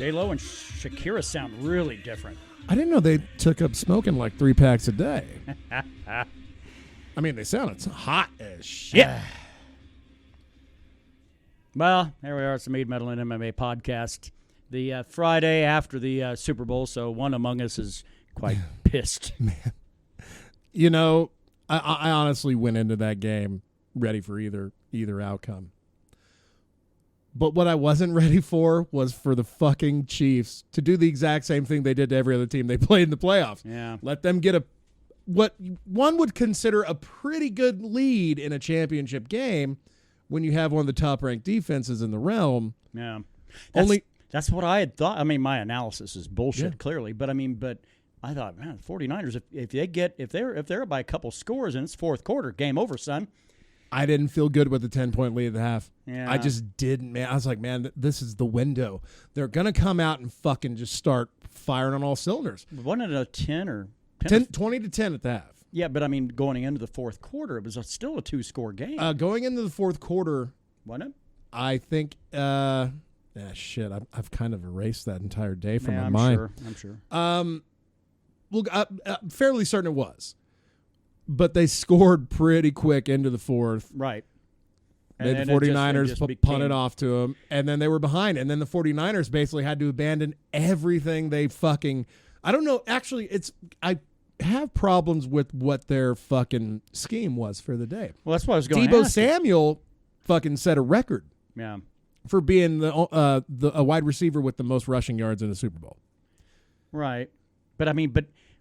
J-Lo and Shakira sound really different. I didn't know they took up smoking like 3 packs a day. I mean, they sounded hot as shit. Well, there we are. It's the Mead, Metal, and MMA podcast. The Friday after the Super Bowl, so one among us is quite pissed. Man. You know, I honestly went into that game ready for either outcome. But what I wasn't ready for was for the fucking Chiefs to do the exact same thing they did to every other team they played in the playoffs. Yeah. Let them get what one would consider a pretty good lead in a championship game when you have one of the top-ranked defenses in the realm. Yeah. That's what I had thought. I mean, my analysis is bullshit, clearly. But I thought, man, the 49ers, if they're by a couple scores and it's fourth quarter, game over, son. I didn't feel good with the 10-point lead at the half. Yeah. I just didn't, man. I was like, man, this is the window. They're going to come out and fucking just start firing on all cylinders. Wasn't it a 10 or 20 to 10 at the half? Yeah, but I mean, going into the fourth quarter, it was still a 2-score game. Going into the fourth quarter, wasn't it? I think, shit, I've kind of erased that entire day from my I'm mind. I'm sure. Well, fairly certain it was. But they scored pretty quick into the fourth. Right. Made the 49ers punted off to them, and then they were behind. And then the 49ers basically had to abandon everything they fucking – I don't know. Actually, I have problems with what their fucking scheme was for the day. Well, that's what I was going to Deebo ask. Samuel fucking set a record for being a wide receiver with the most rushing yards in the Super Bowl. Right. But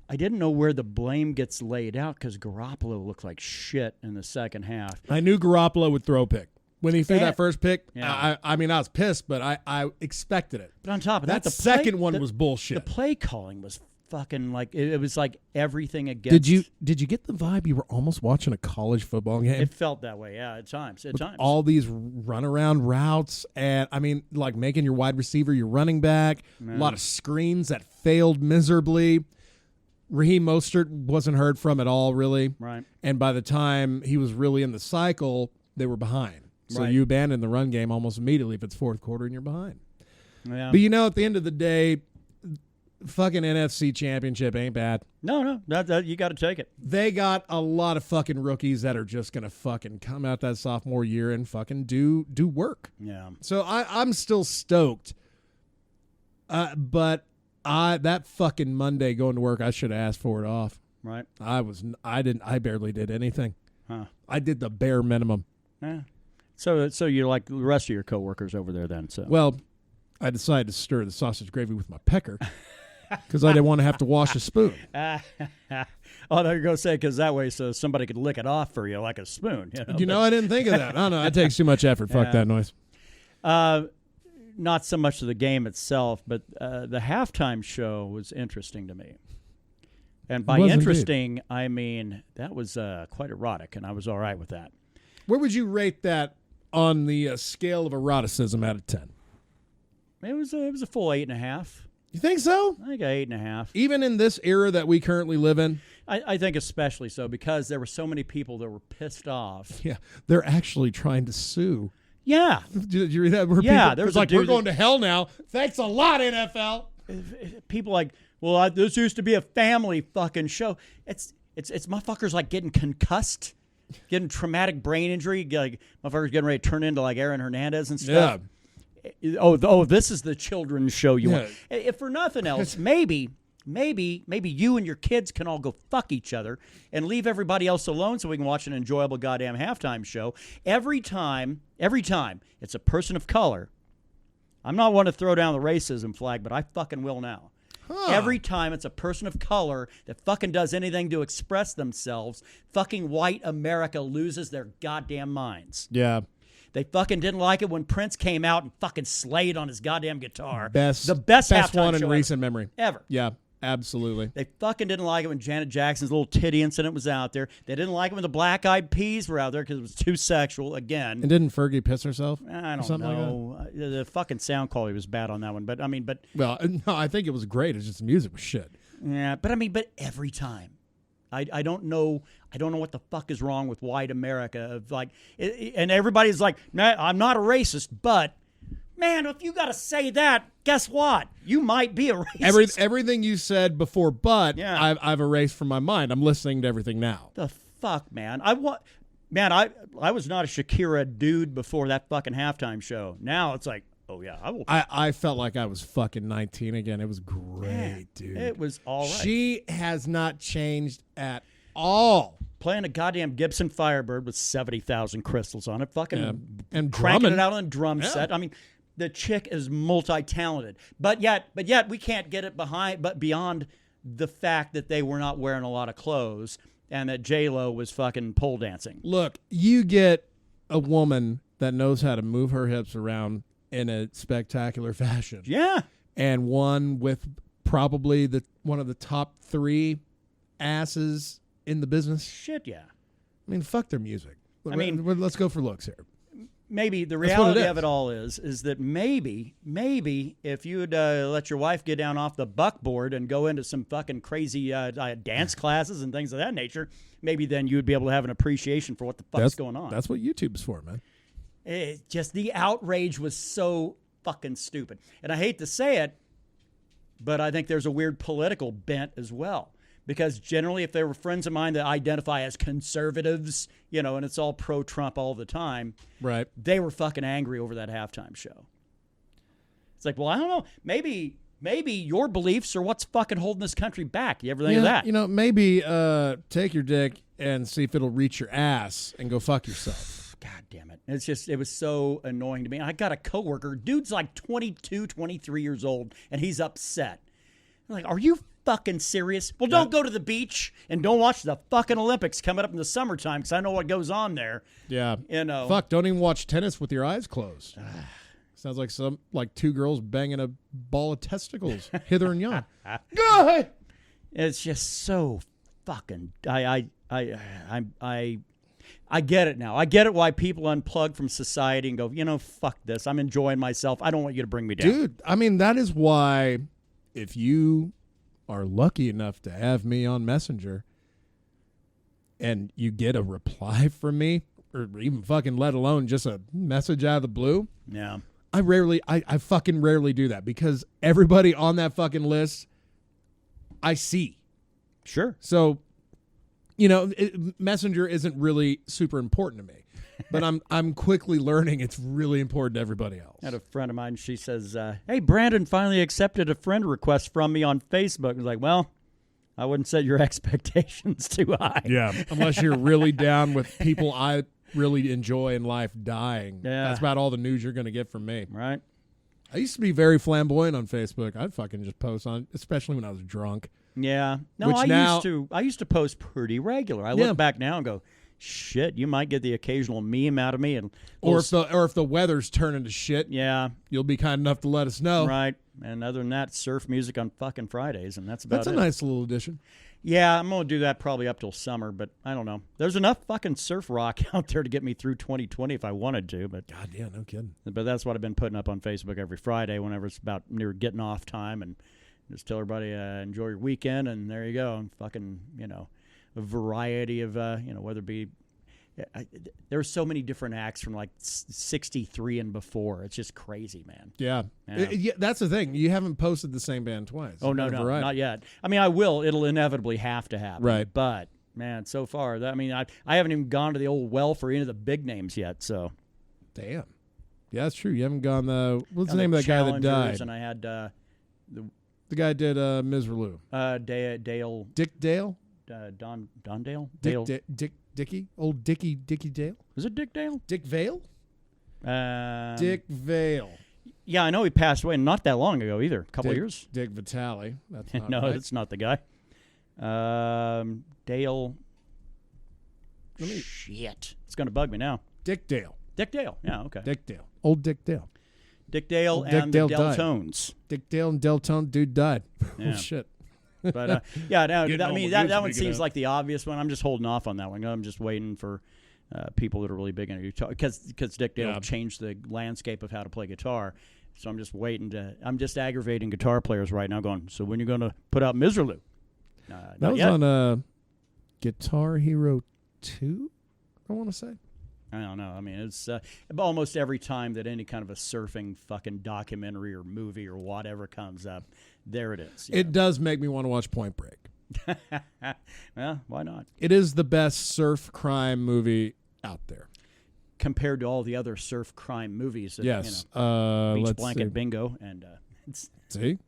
I didn't know where the blame gets laid out because Garoppolo looked like shit in the second half. I knew Garoppolo would throw a pick. When he threw that first pick, yeah. I was pissed, but I expected it. But on top of that, the second one was bullshit. The play calling was fucking like it was like everything against. Did you get the vibe you were almost watching a college football game? It felt that way, yeah. At times. All these runaround routes, and I mean, like making your wide receiver your running back. A lot of screens that failed miserably. Raheem Mostert wasn't heard from at all, really. Right. And by the time he was really in the cycle, they were behind. So you abandon the run game almost immediately if it's fourth quarter and you're behind. Yeah. But at the end of the day, fucking NFC Championship ain't bad. No, that you got to take it. They got a lot of fucking rookies that are just gonna fucking come out that sophomore year and fucking do work. Yeah. So I'm still stoked, but that fucking Monday going to work, I should have asked for it off. Right. I barely did anything. Huh. I did the bare minimum. Yeah. So you're like the rest of your coworkers over there then. So. Well, I decided to stir the sausage gravy with my pecker because I didn't want to have to wash a spoon. Oh, I was going to say because that way so somebody could lick it off for you like a spoon. I didn't think of that. No, that takes too much effort. Fuck that noise. Not so much of the game itself, but the halftime show was interesting to me. And by interesting, indeed. I mean that was quite erotic, and I was all right with that. Where would you rate that on the scale of eroticism out of 10? It was a full 8.5. You think so? I think 8.5. Even in this era that we currently live in? I think especially so because there were so many people that were pissed off. Yeah, they're actually trying to sue. Yeah. Did you read that? There's like, we're going to hell now. Thanks a lot, NFL. People like, well, this used to be a family fucking show. It's motherfuckers like getting concussed, getting traumatic brain injury, like motherfuckers getting ready to turn into like Aaron Hernandez and stuff. Yeah. Oh, this is the children's show you want. If for nothing else, maybe you and your kids can all go fuck each other and leave everybody else alone so we can watch an enjoyable goddamn halftime show. Every time it's a person of color. I'm not one to throw down the racism flag, but I fucking will now. Huh. Every time it's a person of color that fucking does anything to express themselves, fucking white America loses their goddamn minds. Yeah. They fucking didn't like it when Prince came out and fucking slayed on his goddamn guitar. The best one in recent memory. Ever. Yeah. Absolutely. They fucking didn't like it when Janet Jackson's little titty incident was out there. They didn't like it when the Black Eyed Peas were out there because it was too sexual again. And didn't Fergie piss herself? I don't know. Like the fucking sound quality was bad on that one. But well, no, I think it was great. It's just the music was shit. Yeah, but every time. I don't know what the fuck is wrong with white America. And everybody's like, nah, I'm not a racist, but Man, if you got to say that, guess what? You might be a racist. Everything you said before, but Yeah. I've erased from my mind. I'm listening to everything now. The fuck, man? I was not a Shakira dude before that fucking halftime show. Now it's like, oh yeah, I will. I felt like I was fucking 19 again. It was great, Man, dude. it was all right. She has not changed at all. Playing a goddamn Gibson Firebird with 70,000 crystals on it, fucking and cranking drumming. it out on a drum set. I mean, the chick is multi-talented, but yet we can't get it beyond the fact that they were not wearing a lot of clothes and that J-Lo was fucking pole dancing. Look, you get a woman that knows how to move her hips around in a spectacular fashion. Yeah. And one with probably one of the top 3 asses in the business. Shit, yeah. I mean, fuck their music. I mean, let's go for looks here. Maybe the That's what reality it of it all is that maybe if you would let your wife get down off the buckboard and go into some fucking crazy dance classes and things of that nature, maybe then you would be able to have an appreciation for what the fuck's going on. That's what YouTube's for, man. Just the outrage was so fucking stupid. And I hate to say it, but I think there's a weird political bent as well. Because generally, if they were friends of mine that identify as conservatives, and it's all pro-Trump all the time, right? They were fucking angry over that halftime show. It's like, well, I don't know. Maybe your beliefs are what's fucking holding this country back. You ever think of that? Maybe take your dick and see if it'll reach your ass and go fuck yourself. God damn it. It was so annoying to me. I got a coworker, dude's like 22, 23 years old, and he's upset. I'm like, are you fucking serious? Well, don't go to the beach and don't watch the fucking Olympics coming up in the summertime because I know what goes on there. Yeah. You Fuck, don't even watch tennis with your eyes closed. Sounds like 2 girls banging a ball of testicles hither and yon. It's just so fucking I get it now. I get it why people unplug from society and go, fuck this. I'm enjoying myself. I don't want you to bring me down. Dude, I mean, that is why if you are lucky enough to have me on Messenger and you get a reply from me, or even fucking let alone just a message out of the blue. Yeah. I fucking rarely do that because everybody on that fucking list I see. Sure. So, Messenger isn't really super important to me. But I'm quickly learning it's really important to everybody else. I had a friend of mine, she says, hey, Brandon finally accepted a friend request from me on Facebook. I was like, well, I wouldn't set your expectations too high. Yeah, unless you're really down with people I really enjoy in life dying. Yeah. That's about all the news you're going to get from me. Right. I used to be very flamboyant on Facebook. I'd fucking just post on, especially when I was drunk. Yeah. No, I used to post pretty regular. I look back now and go, shit, you might get the occasional meme out of me, or if the weather's turning to shit, you'll be kind enough to let us know, right? And other than that, surf music on fucking Fridays, and that's about it. That's a nice little addition. Yeah, I'm gonna do that probably up till summer, but I don't know. There's enough fucking surf rock out there to get me through 2020 if I wanted to. But God, yeah, no kidding. But that's what I've been putting up on Facebook every Friday whenever it's about near getting off time, and just tell everybody enjoy your weekend, and there you go, and fucking a variety of whether it be. There are so many different acts from like 63 and before. It's just crazy, man. Yeah. That's the thing. You haven't posted the same band twice. Oh, no, not yet. I mean, I will. It'll inevitably have to happen. Right. But, man, so far, I haven't even gone to the old well for any of the big names yet, so. Damn. Yeah, that's true. You haven't gone what's the name of that guy that died? And I had the guy did Misrulu. Dale. Dick Dale? Don Dale? Dickie? Old Dickie Dale? Was it Dick Dale? Dick Vale? Dick Vale. Yeah, I know he passed away not that long ago either. A couple of years. Dick Vitale. That's not no, right. that's not the guy. Dale. Shit. It's going to bug me now. Dick Dale. Dick Dale. Yeah, okay. Dick Dale. Old Dick Dale. Dick Dale Old and Dick the Dale Deltones. Dick Dale and Deltone. Dude died. Yeah. Oh, shit. But, that one seems like the obvious one. I'm just holding off on that one. I'm just waiting for people that are really big into guitar. Because Dick Dale changed the landscape of how to play guitar. So I'm just I'm just aggravating guitar players right now going, so when are you going to put out Misrulu? That was on Guitar Hero 2, I want to say. I don't know. I mean, it's almost every time that any kind of a surfing fucking documentary or movie or whatever comes up, there it is. It does make me want to watch Point Break. Well, why not? It is the best surf crime movie out there. Compared to all the other surf crime movies. That, Yes. Beach Blanket Bingo. And see?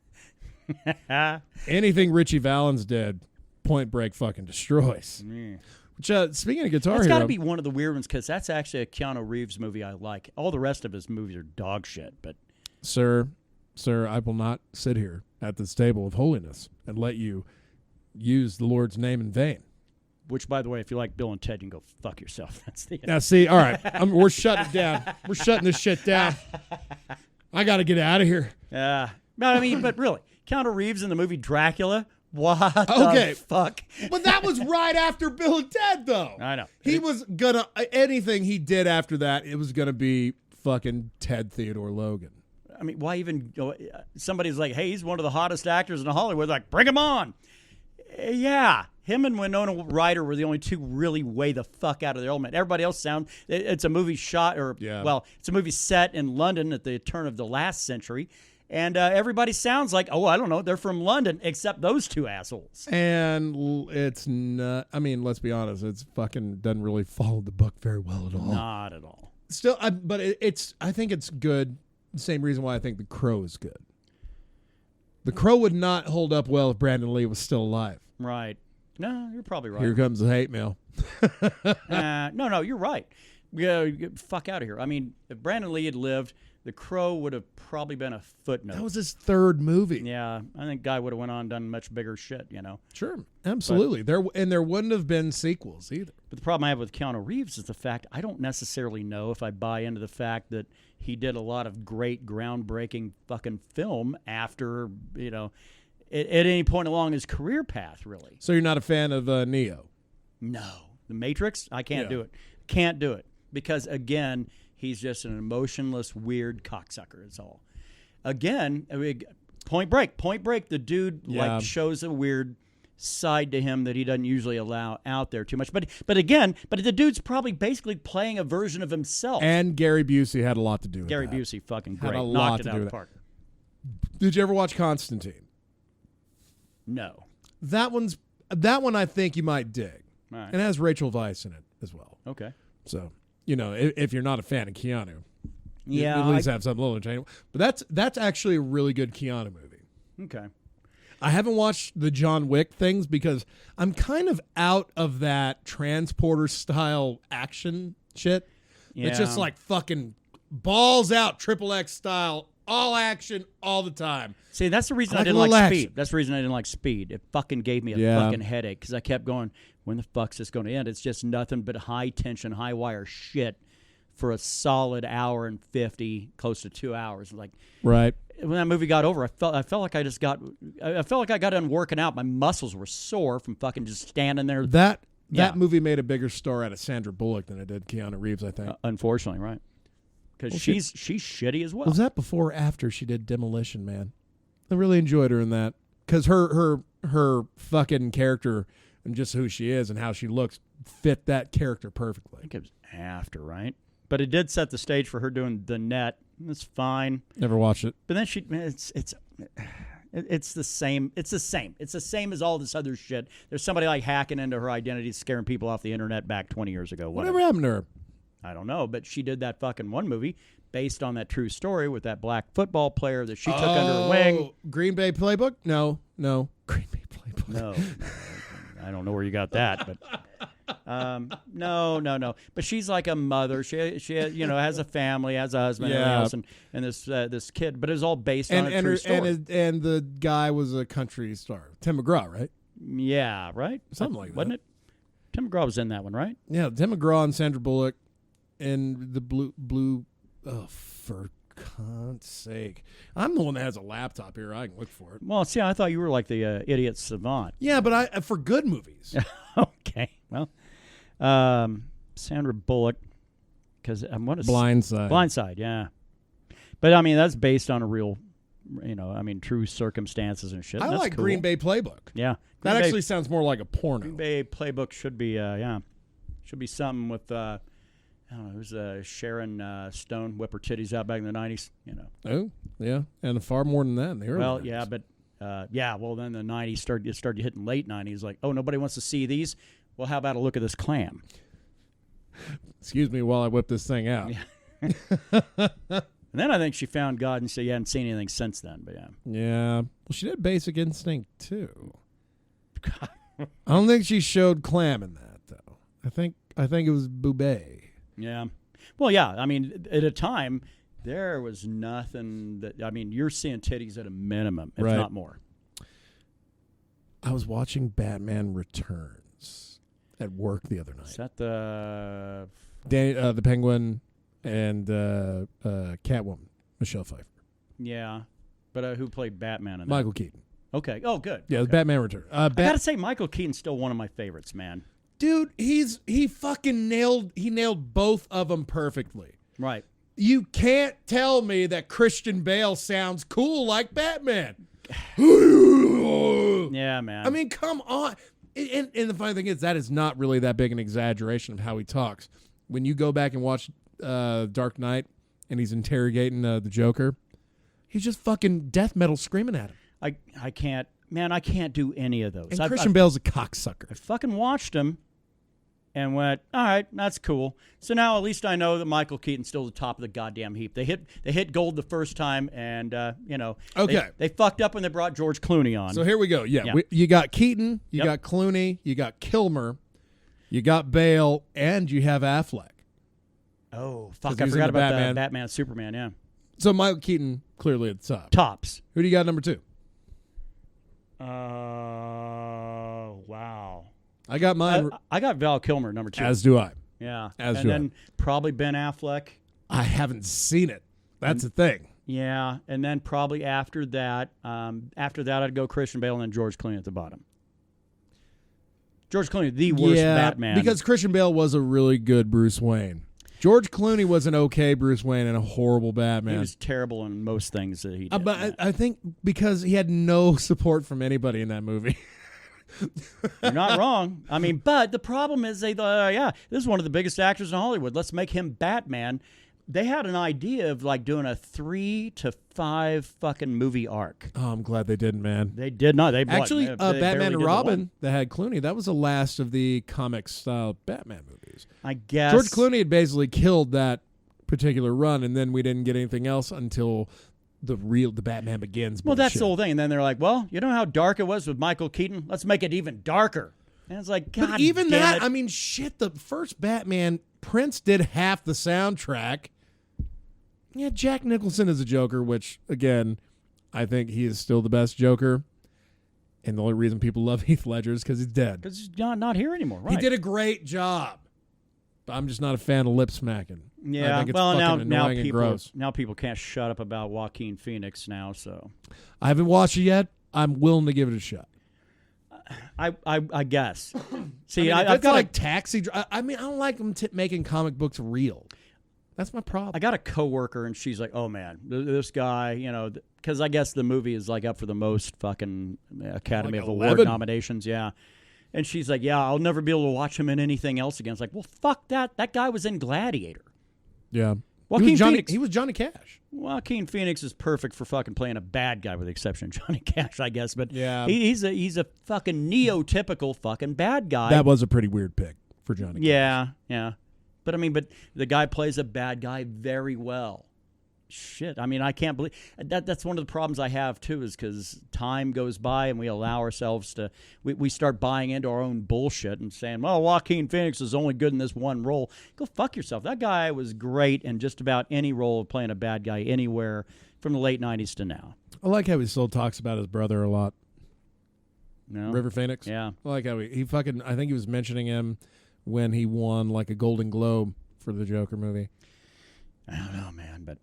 Anything Richie Valens did, Point Break fucking destroys. Which, speaking of Guitar Hero, it's got to be one of the weird ones because that's actually a Keanu Reeves movie I like. All the rest of his movies are dog shit. But Sir, I will not sit here at this table of holiness and let you use the Lord's name in vain. Which, by the way, if you like Bill and Ted, you can go fuck yourself. That's the Now, see, all right, we're shutting it down. We're shutting this shit down. I got to get out of here. Yeah. No, I mean, but really, Keanu Reeves in the movie Dracula. What the fuck? But that was right after Bill and Ted, though. I know. He was gonna anything he did after that, it was gonna be fucking Ted Theodore Logan. I mean, why even? Somebody's like, "Hey, he's one of the hottest actors in Hollywood." Like, bring him on. Yeah, him and Winona Ryder were the only two really way the fuck out of their element. Everybody else it's a movie shot, it's a movie set in London at the turn of the last century. And everybody sounds like, I don't know, they're from London, except those two assholes. And it's not, I mean, let's be honest, it's fucking doesn't really follow the book very well at all. Not at all. Still, but I think it's good. The same reason why I think The Crow is good. The Crow would not hold up well if Brandon Lee was still alive. Right. No, you're probably right. Here comes the hate mail. No, you're right. Yeah, fuck out of here. I mean, if Brandon Lee had lived, The Crow would have probably been a footnote. That was his third movie. Yeah, I think Guy would have went on and done much bigger shit, Sure, absolutely. There wouldn't have been sequels either. But the problem I have with Keanu Reeves is the fact I don't necessarily know if I buy into the fact that he did a lot of great, groundbreaking fucking film after, at any point along his career path, really. So you're not a fan of Neo? No. The Matrix? I can't do it. Can't do it. Because, again, he's just an emotionless, weird cocksucker is all. Again, Point Break. The dude shows a weird side to him that he doesn't usually allow out there too much. But the dude's probably basically playing a version of himself. And Gary Busey had a lot to do with Gary that. Busey fucking great. Had a lot Knocked to it do out of with the park. Did you ever watch Constantine? No. That one I think you might dig. All right. It has Rachel Weisz in it as well. Okay. So, if you're not a fan of Keanu, yeah, at least have something a little entertaining. But that's actually a really good Keanu movie. Okay. I haven't watched the John Wick things because I'm kind of out of that transporter style action shit. Yeah. It's just like fucking balls out, XXX style, all action all the time. See, that's the reason I like didn't a little like action. Speed. That's the reason I didn't like Speed. It fucking gave me a fucking headache because I kept going, when the fuck's this going to end? It's just nothing but high tension, high wire shit for a solid hour and 50, close to 2 hours. Like, right. When that movie got over, I felt like I felt like I got done working out. My muscles were sore from fucking just standing there. That movie made a bigger star out of Sandra Bullock than it did Keanu Reeves, I think. Unfortunately, right? Because she's shitty as well. Was that before or after she did Demolition Man? I really enjoyed her in that because her fucking character and just who she is and how she looks fit that character perfectly. I think it was after, right? But it did set the stage for her doing The Net. It's fine. Never watched it. But then it's the same. It's the same. It's the same as all this other shit. There's somebody like hacking into her identity, scaring people off the internet back 20 years ago. Whatever happened to her? I don't know, but she did that fucking one movie based on that true story with that black football player that she took under her wing. Green Bay Playbook? No. Green Bay Playbook. No. I don't know where you got that, but no. But she's like a mother. She has a family, has a husband, and everything else, and this kid. But it's all based on a true story. And the guy was a country star, Tim McGraw, right? Yeah, right. Something like that, wasn't it? Tim McGraw was in that one, right? Yeah, Tim McGraw and Sandra Bullock, and the blue. Oh, for God's sake! I'm the one that has a laptop here. I can look for it. Well, see, I thought you were like the idiot savant. Yeah, but I for good movies. Okay, well, Sandra Bullock, because what is Blindside, yeah. But I mean, that's based on a real, true circumstances and shit. I That's like cool. Green Bay Playbook. Yeah, that actually sounds more like a porno. Green Bay Playbook should be, should be something with. I don't know, it was Sharon Stone, whip her titties out back in the 90s, you know. Oh, yeah, and far more than that in the early Well, 90s. yeah, but well, then the 90s started hitting late 90s. Like, oh, nobody wants to see these. Well, how about a look at this clam? Excuse me while I whip this thing out. Yeah. And then I think she found God, and she hadn't seen anything since then. But yeah. Yeah. Well, she did Basic Instinct too. I don't think she showed clam in that though. I think it was boobay. Yeah. Well, yeah. I mean, at a time, there was nothing that. I mean, you're seeing titties at a minimum, if not more. I was watching Batman Returns at work the other night. Is that the the Penguin and Catwoman, Michelle Pfeiffer. Yeah, but who played Batman in that? Michael Keaton. Okay. Oh, good. Yeah, it was okay. Batman Return. I gotta say, Michael Keaton's still one of my favorites, man. Dude, he fucking nailed both of them perfectly. Right. You can't tell me that Christian Bale sounds cool like Batman. Yeah, man. I mean, come on. And the funny thing is, that is not really that big an exaggeration of how he talks. When you go back and watch Dark Knight and he's interrogating the Joker, he's just fucking death metal screaming at him. I can't, man, I can't do any of those. And Christian Bale's a cocksucker. I fucking watched him and went, all right, that's cool. So now at least I know that Michael Keaton's still the top of the goddamn heap. They hit gold the first time, and okay, they fucked up when they brought George Clooney on. So here we go. Yeah. You got Keaton, you got Clooney, you got Kilmer, you got Bale, and you have Affleck. Oh fuck! I forgot about Batman, Superman. Yeah. So Michael Keaton clearly at the top. Tops. Who do you got number 2? Wow. I got mine. I got Val Kilmer number 2. As do I. Yeah. And then probably Ben Affleck. I haven't seen it. That's the thing. Yeah, and then probably after that, I'd go Christian Bale and then George Clooney at the bottom. George Clooney, the worst Batman. Because Christian Bale was a really good Bruce Wayne. George Clooney was an okay Bruce Wayne and a horrible Batman. He was terrible in most things that he did. But I think because he had no support from anybody in that movie. You're not wrong. I mean, but the problem is they thought, this is one of the biggest actors in Hollywood. Let's make him Batman. They had an idea of like doing a 3 to 5 fucking movie arc. Oh, I'm glad they didn't, man. They did not. They Batman and Robin that had Clooney, that was the last of the comic style Batman movies. I guess George Clooney had basically killed that particular run, and then we didn't get anything else until the Batman Begins. Well, that's the whole thing. And then they're like, well, you know how dark it was with Michael Keaton? Let's make it even darker. And it's like, God, but even damn that, it. I mean, shit. The first Batman, Prince did half the soundtrack. Yeah, Jack Nicholson is a Joker, which, again, I think he is still the best Joker. And the only reason people love Heath Ledger is because he's dead. Because he's not here anymore, right? He did a great job. But I'm just not a fan of lip smacking. Yeah, I think it's fucking annoying and gross. Now people can't shut up about Joaquin Phoenix now, so. I haven't watched it yet. I'm willing to give it a shot. I guess. See, I've got like Taxi. I mean, I don't like them making comic books real. That's my problem. I got a coworker, and she's like, "Oh man, this guy, because I guess the movie is like up for the most fucking Academy of Award nominations, yeah." And she's like, "Yeah, I'll never be able to watch him in anything else again." It's like, well, fuck that. That guy was in Gladiator. Yeah, Phoenix. He was Johnny Cash. Joaquin Phoenix is perfect for fucking playing a bad guy, with the exception of Johnny Cash, I guess. But yeah, he's a fucking neotypical fucking bad guy. That was a pretty weird pick for Johnny Cash. Yeah. But the guy plays a bad guy very well. Shit, I mean, I can't believe that's one of the problems I have too, is because time goes by and we allow ourselves to we start buying into our own bullshit and saying, well, Joaquin Phoenix is only good in this one role. Go fuck yourself. That guy was great in just about any role of playing a bad guy anywhere from the late 90s to now. I like how he still talks about his brother a lot. No? River Phoenix. Yeah, I like how he fucking. I think he was mentioning him when he won like a Golden Globe for the Joker movie. I don't know, man, but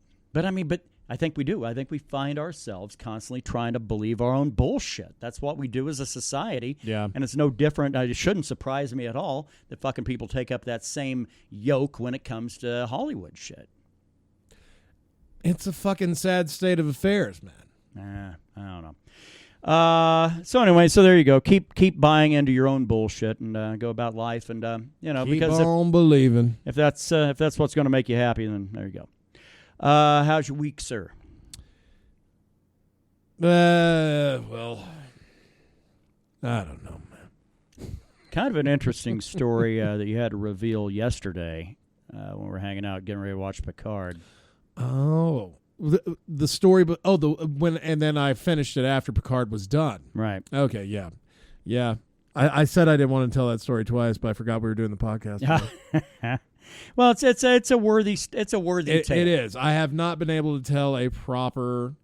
I think we do. I think we find ourselves constantly trying to believe our own bullshit. That's what we do as a society. Yeah. And it's no different. It shouldn't surprise me at all that fucking people take up that same yoke when it comes to Hollywood shit. It's a fucking sad state of affairs, man. I don't know. So anyway, so there you go. Keep buying into your own bullshit and go about life, and Keep because on believing. if that's what's going to make you happy, then there you go. How's your week, sir? Well, I don't know, man. Kind of an interesting story that you had to reveal yesterday when we were hanging out, getting ready to watch Picard. Oh, the story, but and then I finished it after Picard was done. Right. Okay. Yeah. I said I didn't want to tell that story twice, but I forgot we were doing the podcast. Well, it's a worthy tale. It is. I have not been able to tell a proper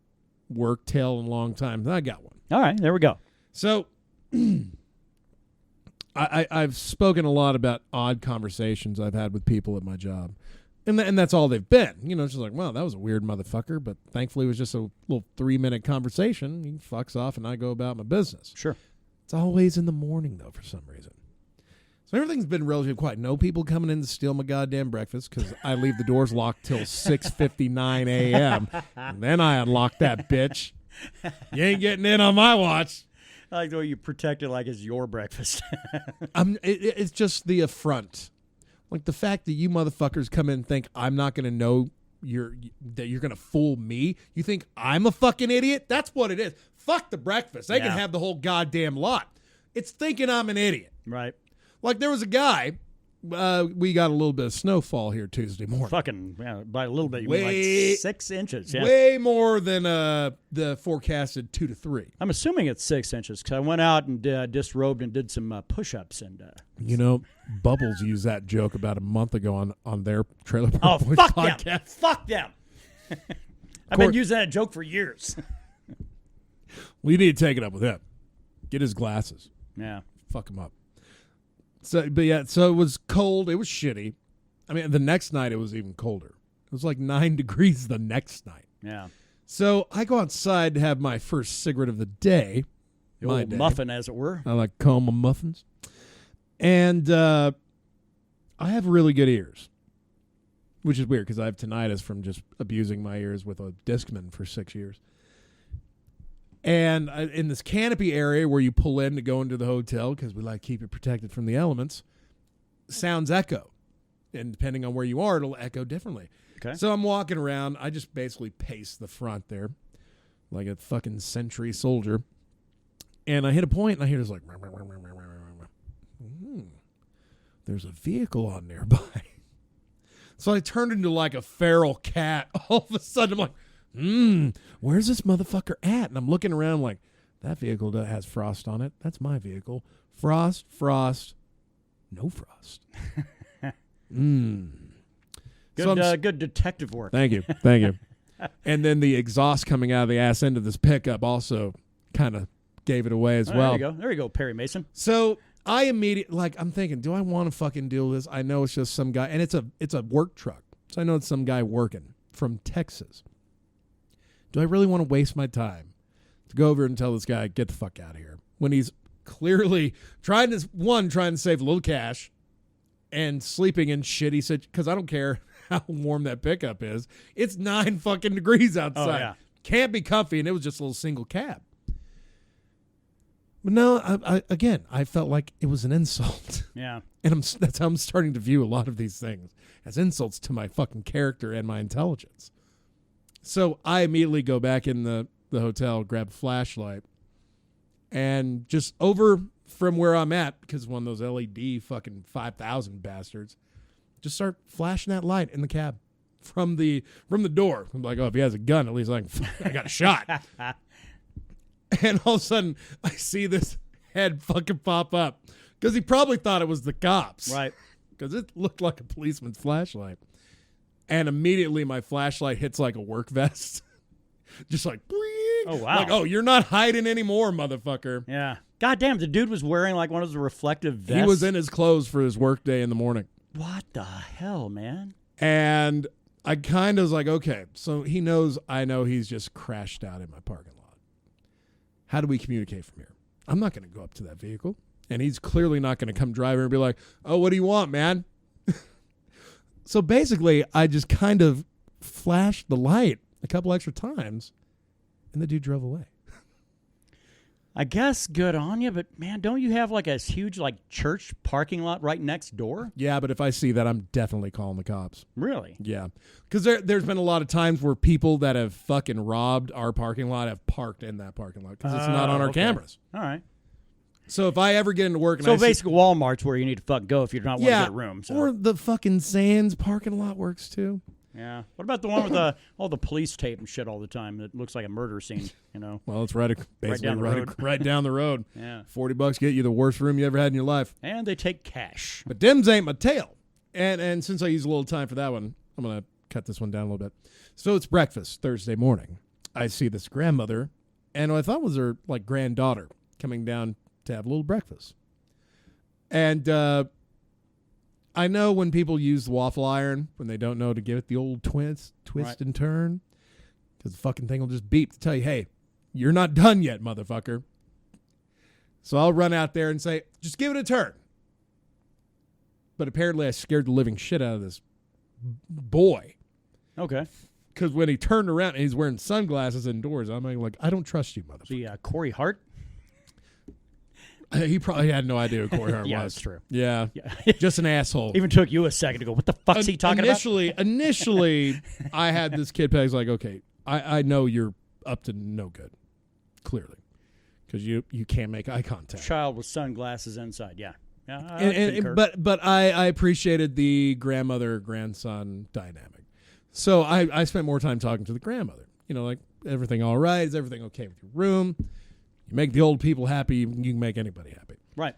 work tale in a long time. I got one. All right, there we go. So, I've spoken a lot about odd conversations I've had with people at my job. And that's all they've been. It's just like, well, that was a weird motherfucker, but thankfully it was just a little 3-minute conversation. He fucks off and I go about my business. Sure. It's always in the morning, though, for some reason. So everything's been relatively quiet. No people coming in to steal my goddamn breakfast because I leave the doors locked till 6:59 a.m. And then I unlock that bitch. You ain't getting in on my watch. I like the way you protect it like it's your breakfast. It's just the affront. Like the fact that you motherfuckers come in and think I'm not going to know that you're going to fool me. You think I'm a fucking idiot? That's what it is. Fuck the breakfast. They can have the whole goddamn lot. It's thinking I'm an idiot. Right. Like there was a guy, we got a little bit of snowfall here Tuesday morning. Fucking, by a little bit, you mean like 6 inches. Yeah. Way more than the forecasted 2 to 3. I'm assuming it's 6 inches because I went out and disrobed and did some push-ups. And Bubbles used that joke about a month ago on their Trailer Park Boys fuck podcast. them. Fuck them. I've been using that joke for years. We need to take it up with him. Get his glasses. Yeah. Fuck him up. So it was cold. It was shitty. I mean, the next night it was even colder. It was like 9 degrees the next night. Yeah. So I go outside to have my first cigarette of the day. The old muffin, as it were. I like coma muffins. And I have really good ears, which is weird because I have tinnitus from just abusing my ears with a Discman for 6 years. And in this canopy area where you pull in to go into the hotel, because we like to keep it protected from the elements, sounds echo. And depending on where you are, it'll echo differently. Okay. So I'm walking around. I just basically pace the front there like a fucking sentry soldier. And I hit a point, and I hear this like, there's a vehicle on nearby. So I turned into like a feral cat. All of a sudden, I'm like, where's this motherfucker at? And I'm looking around like, that vehicle has frost on it. That's my vehicle. Frost, no frost. Good detective work. Thank you. And then the exhaust coming out of the ass end of this pickup also kind of gave it away as well. There you go, Perry Mason. So I immediately, I'm thinking, do I want to fucking deal with this? I know it's just some guy, and it's a work truck. So I know it's some guy working from Texas. Do I really want to waste my time to go over and tell this guy, get the fuck out of here, when he's clearly trying to save a little cash and sleeping in shitty because I don't care how warm that pickup is. It's 9 fucking degrees outside. Oh, yeah. Can't be comfy, and it was just a little single cab. But no, I felt like it was an insult. Yeah. And that's how I'm starting to view a lot of these things, as insults to my fucking character and my intelligence. So I immediately go back in the hotel, grab a flashlight, and just over from where I'm at, because one of those LED fucking 5,000 bastards, just start flashing that light in the cab from the door. I'm like, oh, if he has a gun, at least I got a shot. And all of a sudden, I see this head fucking pop up, because he probably thought it was the cops. Right. Because it looked like a policeman's flashlight. And immediately my flashlight hits like a work vest. Just like, oh, wow. Like, oh, you're not hiding anymore, motherfucker. Yeah. God damn, the dude was wearing like one of those reflective vests. He was in his clothes for his work day in the morning. What the hell, man? And I kind of was like, okay, so he knows I know he's just crashed out in my parking lot. How do we communicate from here? I'm not going to go up to that vehicle. And he's clearly not going to come drive and be like, oh, what do you want, man? So basically, I just kind of flashed the light a couple extra times, and the dude drove away. I guess good on you, but man, don't you have like a huge like church parking lot right next door? Yeah, but if I see that, I'm definitely calling the cops. Really? Yeah. Because there's been a lot of times where people that have fucking robbed our parking lot have parked in that parking lot because it's not on our cameras. All right. So if I ever get into work and So basically Walmart's where you need to fucking go if you don't want to get a room. So. Or the fucking Sands parking lot works too. Yeah. What about the one with all the police tape and shit all the time? It looks like a murder scene, you know? Well, it's basically right down the road. Yeah. $40 get you the worst room you ever had in your life. And they take cash. But Dims ain't my tail. And since I use a little time for that one, I'm going to cut this one down a little bit. So it's breakfast Thursday morning. I see this grandmother and what I thought was her like granddaughter coming down to have a little breakfast. And I know when people use the waffle iron when they don't know to give it the old twist right. and turn, because the fucking thing will just beep to tell you, hey, you're not done yet, motherfucker. So I'll run out there and say, just give it a turn. But apparently I scared the living shit out of this boy. Okay. Because when he turned around and he's wearing sunglasses indoors, I'm like, I don't trust you, motherfucker. The Corey Hart? He probably had no idea who Corey Hart was. Yeah, that's true. Yeah. Just an asshole. Even took you a second to go, what the fuck's he talking about? Initially, I had this kid Peg's like, okay, I know you're up to no good, clearly, because you can't make eye contact. Child with sunglasses inside, yeah. But I appreciated the grandmother-grandson dynamic. So I spent more time talking to the grandmother. You know, like, everything all right? Is everything okay with your room? You make the old people happy, you can make anybody happy. Right.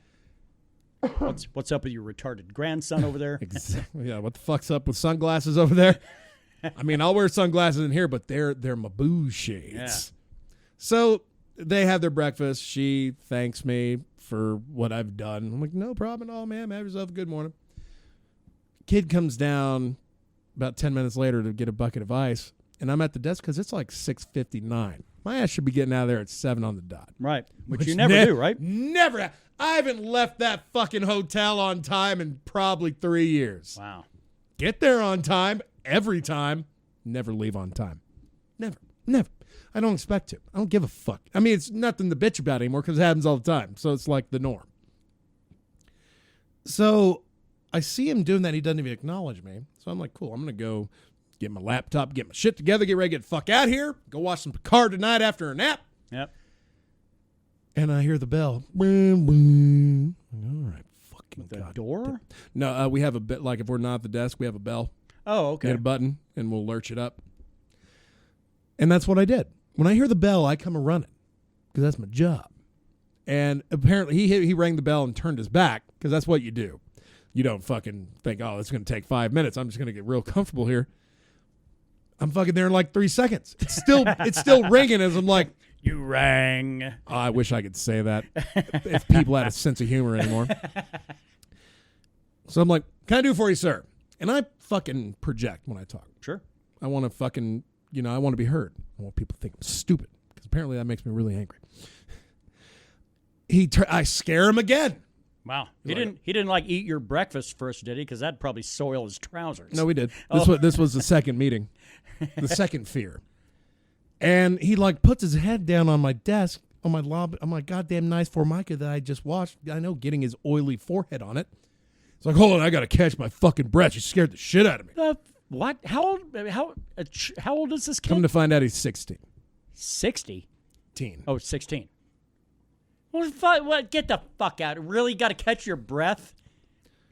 What's up with your retarded grandson over there? Exactly. Yeah, what the fuck's up with sunglasses over there? I mean, I'll wear sunglasses in here, but they're my boo shades. Yeah. So they have their breakfast. She thanks me for what I've done. I'm like, no problem at all, ma'am. Have yourself a good morning. Kid comes down about 10 minutes later to get a bucket of ice, and I'm at the desk because it's like 6:59. My ass should be getting out of there at 7 on the dot. Right. Which you never do, right? Never. I haven't left that fucking hotel on time in probably 3 years. Wow. Get there on time every time. Never leave on time. Never. I don't expect to. I don't give a fuck. I mean, it's nothing to bitch about anymore because it happens all the time. So it's like the norm. So I see him doing that. He doesn't even acknowledge me. So I'm like, cool. I'm going to go get my laptop, get my shit together, get ready to get the fuck out of here. Go watch some Picard tonight after a nap. Yep. And I hear the bell. Boom, boom. All right, fucking the door? No, we have a bit, like if we're not at the desk, we have a bell. Oh, okay. Hit a button, and we'll lurch it up. And that's what I did. When I hear the bell, I come a-running, because that's my job. And apparently he rang the bell and turned his back, because that's what you do. You don't fucking think, oh, it's going to take 5 minutes. I'm just going to get real comfortable here. I'm fucking there in like 3 seconds. It's still ringing as I'm like, you rang. Oh, I wish I could say that if people had a sense of humor anymore. So I'm like, can I do for you, sir? And I fucking project when I talk. Sure. I want to fucking, I want to be heard. I want people to think I'm stupid because apparently that makes me really angry. I scare him again. Wow. He didn't like eat your breakfast first, did he? Because that'd probably soil his trousers. No, we did. This was the second meeting. The second fear. And he like puts his head down on my desk, on my goddamn nice Formica that I just washed. I know, getting his oily forehead on it. It's like, hold on, I got to catch my fucking breath. You scared the shit out of me. What? How old is this kid? Come to find out he's 16. 60? Teen. Oh, 16. What? Get the fuck out. Really got to catch your breath?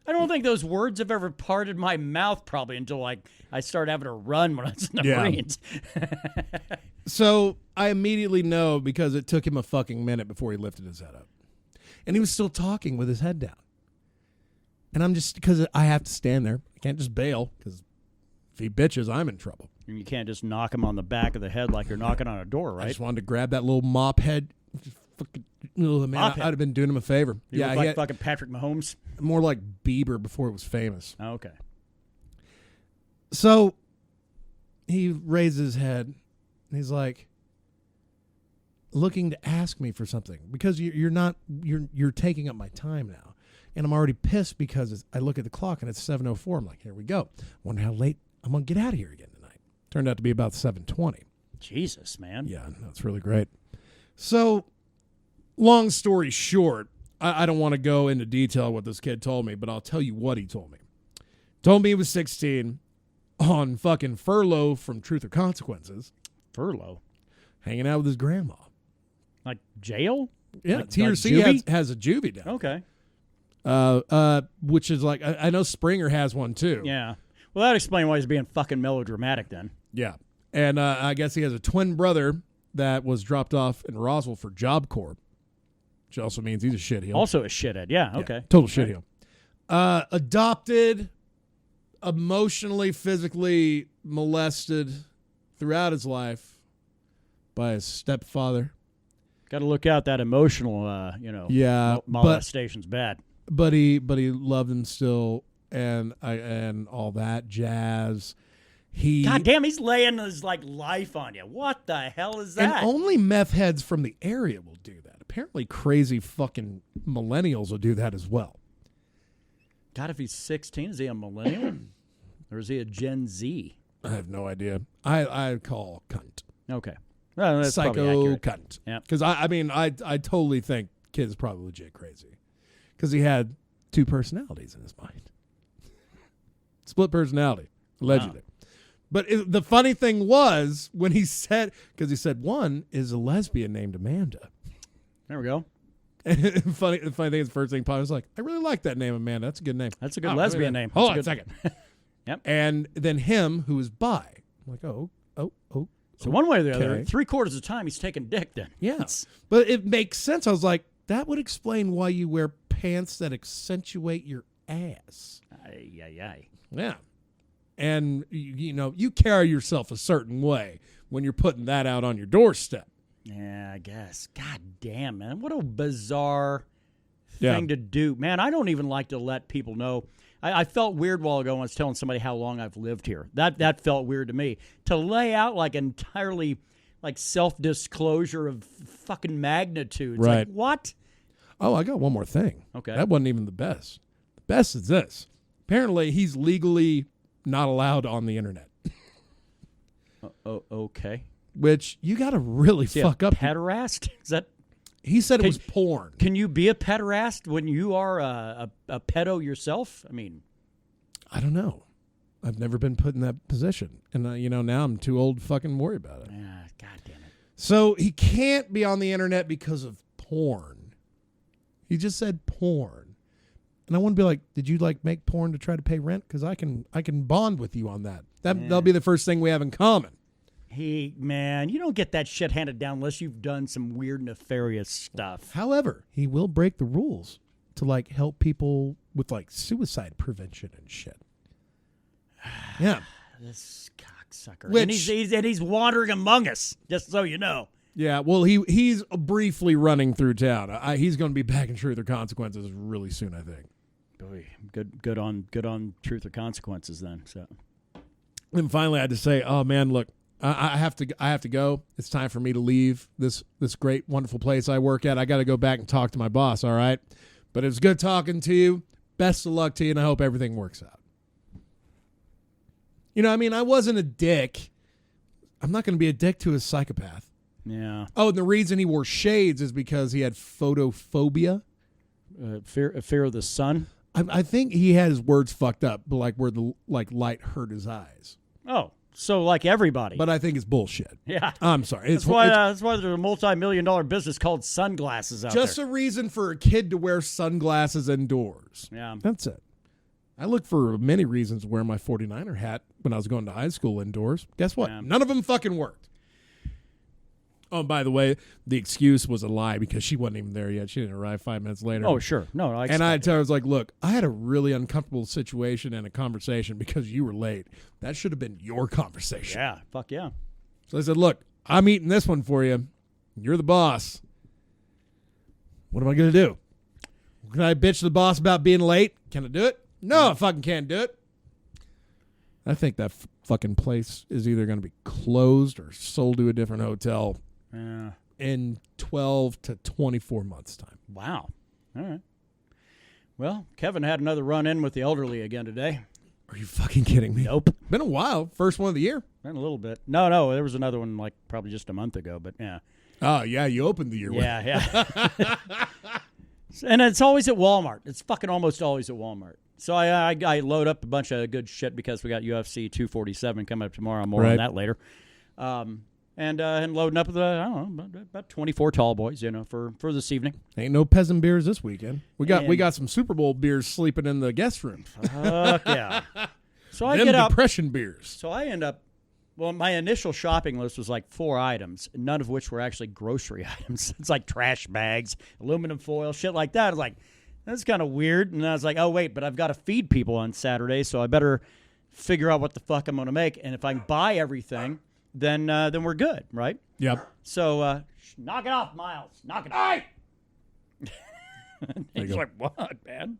I don't think those words have ever parted my mouth probably until like I started having to run when I was in the Marines. So I immediately know because it took him a fucking minute before he lifted his head up. And he was still talking with his head down. And I'm just, because I have to stand there. I can't just bail because if he bitches, I'm in trouble. And you can't just knock him on the back of the head like you're knocking on a door, right? I just wanted to grab that little mop head. Man, I'd have been doing him a favor. He looked like fucking Patrick Mahomes? More like Bieber before it was famous. Oh, okay. So he raises his head and he's like looking to ask me for something because you're taking up my time now. And I'm already pissed because I look at the clock and it's 7:04. I'm like, here we go. Wonder how late I'm going to get out of here again tonight. Turned out to be about 7:20. Jesus, man. Yeah, that's really great. So long story short, I don't want to go into detail what this kid told me, but I'll tell you what he told me. Told me he was 16 on fucking furlough from Truth or Consequences. Furlough? Hanging out with his grandma. Like jail? Yeah, like TRC has a juvie down. Okay. Which is like, I know Springer has one too. Yeah. Well, that explains why he's being fucking melodramatic then. Yeah. And I guess he has a twin brother that was dropped off in Roswell for Job Corps, which also means he's a shitheel. Also a shithead. Yeah, okay. Total shitheel. Adopted, emotionally, physically molested throughout his life by his stepfather. Got to look out that emotional, molestation's bad. But he loved him still, and all that jazz. God damn, he's laying his life on you. What the hell is that? And only meth heads from the area will do that. Apparently, crazy fucking millennials will do that as well. God, if he's 16, is he a millennial or is he a Gen Z? I have no idea. I call cunt. Okay. Well, that's psycho cunt. Yeah. Because I totally think kid is probably legit crazy. Because he had two personalities in his mind. Split personality, allegedly. Wow. But the funny thing was when he said, because he said one is a lesbian named Amanda. There we go. And the funny thing is, the first thing Paul was like, I really like that name, Amanda. That's a good name. That's a good lesbian name. Hold on a second. Yep. And then him, who is bi. I'm like, oh. So one way or the other, 3/4 of the time he's taking dick then. Yes. But it makes sense. I was like, that would explain why you wear pants that accentuate your ass. Aye. Yeah. And, you carry yourself a certain way when you're putting that out on your doorstep. Yeah, I guess. God damn, man. What a bizarre thing to do. Man, I don't even like to let people know. I felt weird a while ago when I was telling somebody how long I've lived here. That felt weird to me. To lay out entirely self-disclosure of fucking magnitude. It's right. What? Oh, I got one more thing. Okay. That wasn't even the best. The best is this. Apparently, he's legally not allowed on the internet. Okay. Which you got to really fuck up. Pederast? Is that? He said it was porn. Can you be a pederast when you are a pedo yourself? I mean, I don't know. I've never been put in that position, and now I'm too old to fucking worry about it. Yeah, God damn it. So he can't be on the internet because of porn. He just said porn, and I want to be like, did you make porn to try to pay rent? Because I can bond with you on that. That'll be the first thing we have in common. Hey, man, you don't get that shit handed down unless you've done some weird, nefarious stuff. However, he will break the rules to, help people with, suicide prevention and shit. Yeah. This cocksucker. And he's wandering among us, just so you know. Yeah, well, he's briefly running through town. He's going to be back in Truth or Consequences really soon, I think. Boy, good on Truth or Consequences then. So. And finally, I had to say, oh, man, look. I have to go. It's time for me to leave this great, wonderful place I work at. I got to go back and talk to my boss, all right? But it was good talking to you. Best of luck to you, and I hope everything works out. I wasn't a dick. I'm not going to be a dick to a psychopath. Yeah. Oh, and the reason he wore shades is because he had photophobia. Fear of the sun? I think he had his words fucked up, but where the light hurt his eyes. Oh. So everybody. But I think it's bullshit. Yeah. I'm sorry. That's why there's a multi-million-dollar business called sunglasses out there. Just a reason for a kid to wear sunglasses indoors. Yeah. That's it. I looked for many reasons to wear my 49er hat when I was going to high school indoors. Guess what? Yeah. None of them fucking worked. Oh, by the way, the excuse was a lie because she wasn't even there yet. She didn't arrive 5 minutes later. Oh, sure. No, I had to tell her, I was like, look, I had a really uncomfortable situation and a conversation because you were late. That should have been your conversation. Yeah, fuck yeah. So I said, look, I'm eating this one for you. You're the boss. What am I going to do? Can I bitch the boss about being late? Can I do it? No, I fucking can't do it. I think that fucking place is either going to be closed or sold to a different hotel. In 12 to 24 months' time. Wow. All right. Well, Kevin had another run-in with the elderly again today. Are you fucking kidding me? Nope. Been a while. First one of the year. Been a little bit. No, there was another one probably just a month ago, but yeah. Oh, yeah, you opened the year. Yeah. And it's always at Walmart. It's fucking almost always at Walmart. So I load up a bunch of good shit because we got UFC 247 coming up tomorrow. More on that later. And loading up about 24 tall boys, for this evening. Ain't no peasant beers this weekend. We got some Super Bowl beers sleeping in the guest room. Fuck yeah. So I Them get up. depression beers. So I end up. Well, my initial shopping list was like 4 items, none of which were actually grocery items. It's like trash bags, aluminum foil, shit like that. I was like, that's kind of weird. And I was like, oh, wait, but I've got to feed people on Saturday, so I better figure out what the fuck I'm going to make. And if I can buy everything, then we're good, right? Yep. So knock it off, Miles. Knock it off. He's like, what, man?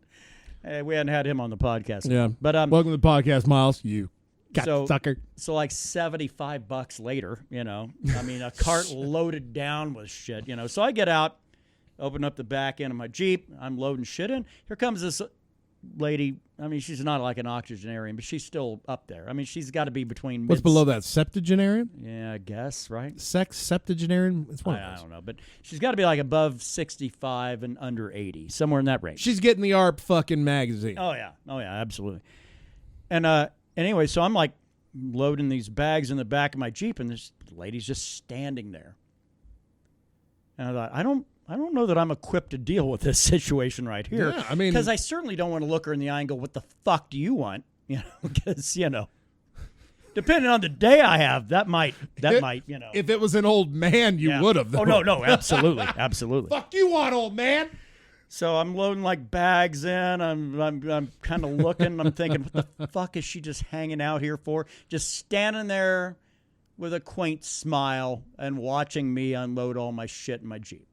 Hey, we hadn't had him on the podcast. Yeah. But welcome to the podcast, Miles. You. Sucker. So like $75 later, a cart loaded down with shit, So I get out, open up the back end of my Jeep. I'm loading shit in. Here comes this lady. I mean, she's not like an octogenarian, but she's still up there. I mean, she's got to be between. What's below that? Septuagenarian? Yeah, I guess, right? Septuagenarian? It's one of those. I don't know, but she's got to be like above 65 and under 80, somewhere in that range. She's getting the ARP fucking magazine. Oh yeah, absolutely. And anyway, so I'm like loading these bags in the back of my Jeep, and this lady's just standing there. And I thought, I don't know that I'm equipped to deal with this situation right here. Yeah, I mean, because I certainly don't want to look her in the eye and go, "What the fuck do you want?" Because depending on the day I have, that might. If it was an old man, you would have. Oh no, absolutely, absolutely. Fuck you want, old man? So I'm loading like bags in. I'm kind of looking. I'm thinking, what the fuck is she just hanging out here for? Just standing there with a quaint smile and watching me unload all my shit in my Jeep.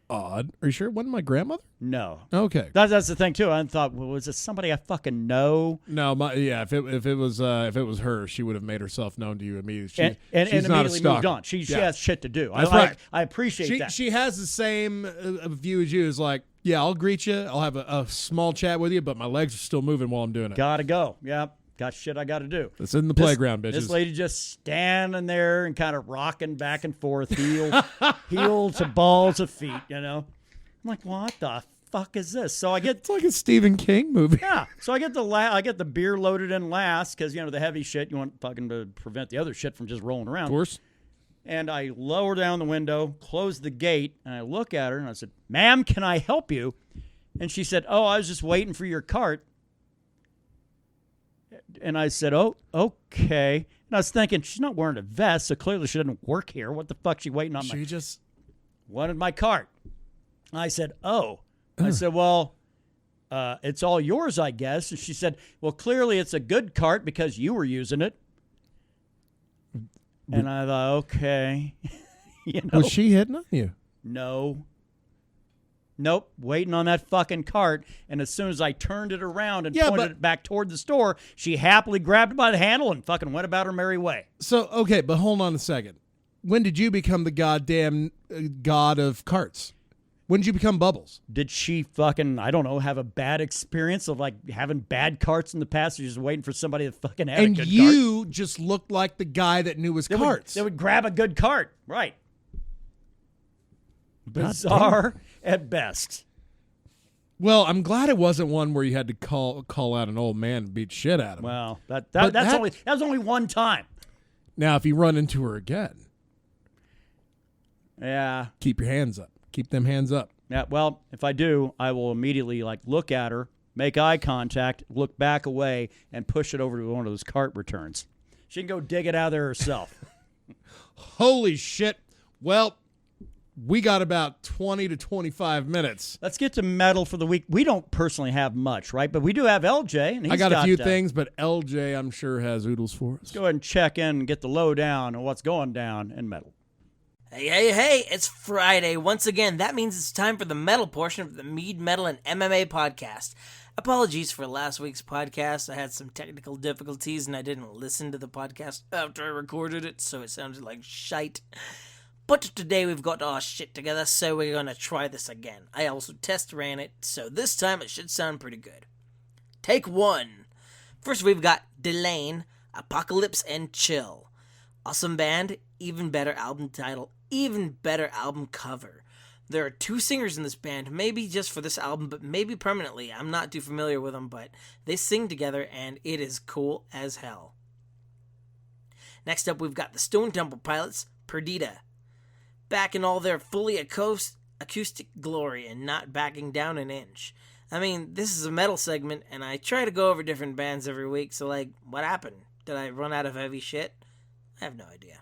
Odd. Are you sure it wasn't my grandmother? No. Okay. That's the thing too. I thought, well, was it somebody I fucking know? No. If it was her, she would have made herself known to you immediately. And she's not immediately moved on. She has shit to do. That's right. I appreciate that. She has the same view as you. Is like, yeah, I'll greet you. I'll have a small chat with you, but my legs are still moving while I'm doing it. Gotta go. Yeah. Got shit I got to do. It's in the playground, bitches. This lady just standing there and kind of rocking back and forth, heel to balls of feet, I'm like, what the fuck is this? So I get... It's like a Stephen King movie. Yeah. So I get the beer loaded in last because, the heavy shit, you want fucking to prevent the other shit from just rolling around. Of course. And I lower down the window, close the gate, and I look at her and I said, "Ma'am, can I help you?" And she said, "Oh, I was just waiting for your cart." And I said, "Oh, okay." And I was thinking, she's not wearing a vest, so clearly she doesn't work here. What the fuck is she waiting on? She just wanted my cart. I said, "Oh." I said, "Well, it's all yours, I guess." And she said, "Well, clearly it's a good cart because you were using it." And I thought, okay. Was she hitting on you? No. Nope, waiting on that fucking cart. And as soon as I turned it around and pointed it back toward the store, she happily grabbed it by the handle and fucking went about her merry way. So, okay, but hold on a second. When did you become the goddamn god of carts? When did you become Bubbles? Did she fucking, I don't know, have a bad experience of like having bad carts in the past? Or just waiting for somebody to fucking have a good cart? And you just looked like the guy that knew his carts. They would grab a good cart. Right. Bizarre at best. Well, I'm glad it wasn't one where you had to call out an old man and beat shit out of him. Well, that was only one time. Now, if you run into her again, yeah, keep your hands up. Keep them hands up. Yeah. Well, if I do, I will immediately look at her, make eye contact, look back away, and push it over to one of those cart returns. She can go dig it out of there herself. Holy shit! Well, we got about 20 to 25 minutes. Let's get to metal for the week. We don't personally have much, right? But we do have LJ. And I got a few things, but LJ, I'm sure, has oodles for us. Let's go ahead and check in and get the lowdown on what's going down in metal. Hey, it's Friday. Once again, that means it's time for the metal portion of the Mead, Metal, and MMA podcast. Apologies for last week's podcast. I had some technical difficulties and I didn't listen to the podcast after I recorded it, so it sounded like shite. But today we've got our shit together, so we're gonna try this again. I also test ran it, so this time it should sound pretty good. Take one. First we've got Delane, Apocalypse, and Chill. Awesome band, even better album title, even better album cover. There are 2 singers in this band, maybe just for this album, but maybe permanently. I'm not too familiar with them, but they sing together, and it is cool as hell. Next up, we've got the Stone Temple Pilots, Perdita. Back in all their fully acoustic glory and not backing down an inch. I mean, this is a metal segment, and I try to go over different bands every week, so what happened? Did I run out of heavy shit? I have no idea.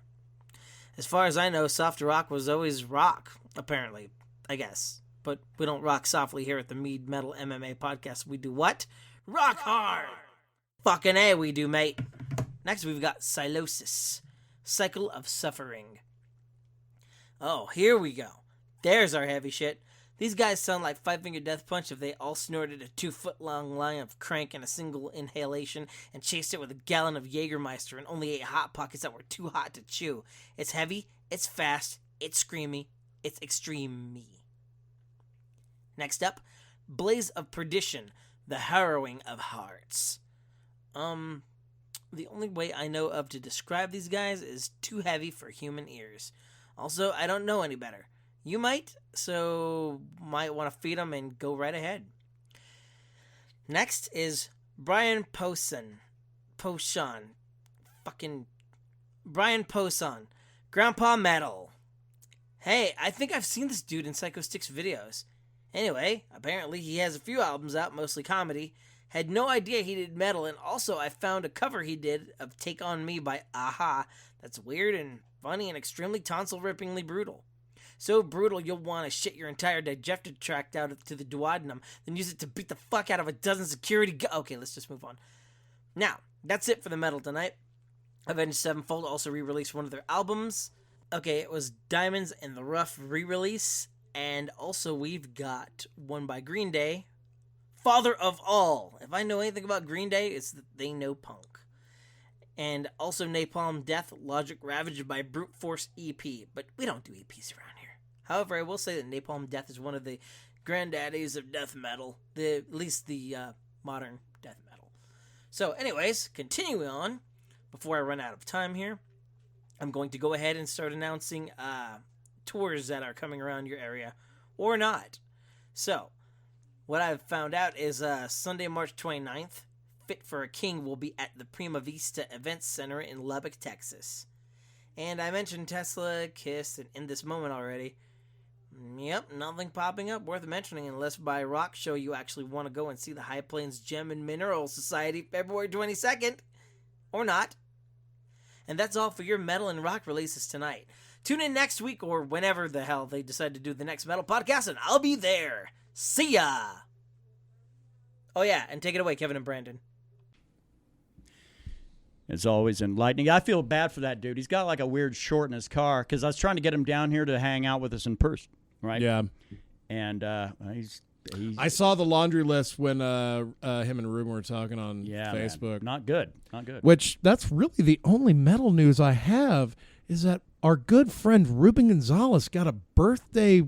As far as I know, soft rock was always rock, apparently, I guess. But we don't rock softly here at the Mead Metal MMA podcast. We do what? Rock hard! Fucking A, we do, mate. Next, we've got Silosis, Cycle of Suffering. Oh, here we go. There's our heavy shit. These guys sound like Five Finger Death Punch if they all snorted a 2-foot-long line of crank in a single inhalation and chased it with a gallon of Jägermeister and only ate Hot Pockets that were too hot to chew. It's heavy, it's fast, it's screamy, it's extreme-y. Next up, Blaze of Perdition, the Harrowing of Hearts. The only way I know of to describe these guys is too heavy for human ears. Also, I don't know any better. You might, so might want to feed them and go right ahead. Next is Brian Poson. Brian Poson. Grandpa Metal. Hey, I think I've seen this dude in Psycho Stick's videos. Anyway, apparently he has a few albums out, mostly comedy. Had no idea he did metal, and also I found a cover he did of Take On Me by Aha that's weird and funny and extremely tonsil-rippingly brutal. So brutal you'll want to shit your entire digestive tract out to the duodenum, then use it to beat the fuck out of a dozen security Okay, let's just move on. Now, that's it for the metal tonight. Avenged Sevenfold also re-released one of their albums. Okay, it was Diamonds in the Rough re-release, and also we've got one by Green Day, Father of All. If I know anything about Green Day, it's that they know punk. And also Napalm Death, Logic Ravaged by Brute Force EP. But we don't do EPs around here. However, I will say that Napalm Death is one of the granddaddies of death metal. At least the modern death metal. So anyways, continuing on, before I run out of time here, I'm going to go ahead and start announcing tours that are coming around your area, or not. So, what I've found out is Sunday, March 29th, Fit for a King will be at the Prima Vista Events Center in Lubbock, Texas. And I mentioned Tesla, Kiss, and In This Moment already. Yep, nothing popping up worth mentioning unless by rock show you actually want to go and see the High Plains Gem and Mineral Society February 22nd. Or not. And that's all for your metal and rock releases tonight. Tune in next week or whenever the hell they decide to do the next metal podcast, and I'll be there. See ya! Oh yeah, and take it away, Kevin and Brandon. It's always enlightening. I feel bad for that dude. He's got like a weird short in his car because I was trying to get him down here to hang out with us in person, right? Yeah. And he's I saw the laundry list when him and Ruben were talking on Facebook. Man. Not good. Not good. Which, that's really the only metal news I have, is that our good friend Ruben Gonzalez got a birthday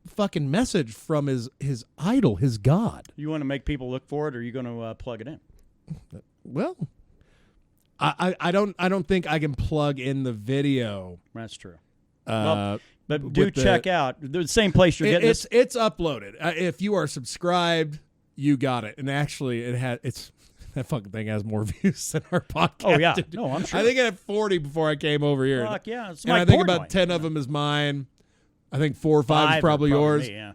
fucking message from his idol, his god. You want to make people look for it, or are you going to plug it in? Well, I don't think I can plug in the video. That's true. But do check out the same place you're getting this. It's uploaded. If you are subscribed, you got it. And actually, it's that fucking thing has more views than our podcast. Oh yeah, no, I'm sure. I think I had 40 before I came over here. Fuck yeah, it's and my I think porn about light. 10 of them is mine. I think 4 or 5 is probably yours. Me, yeah.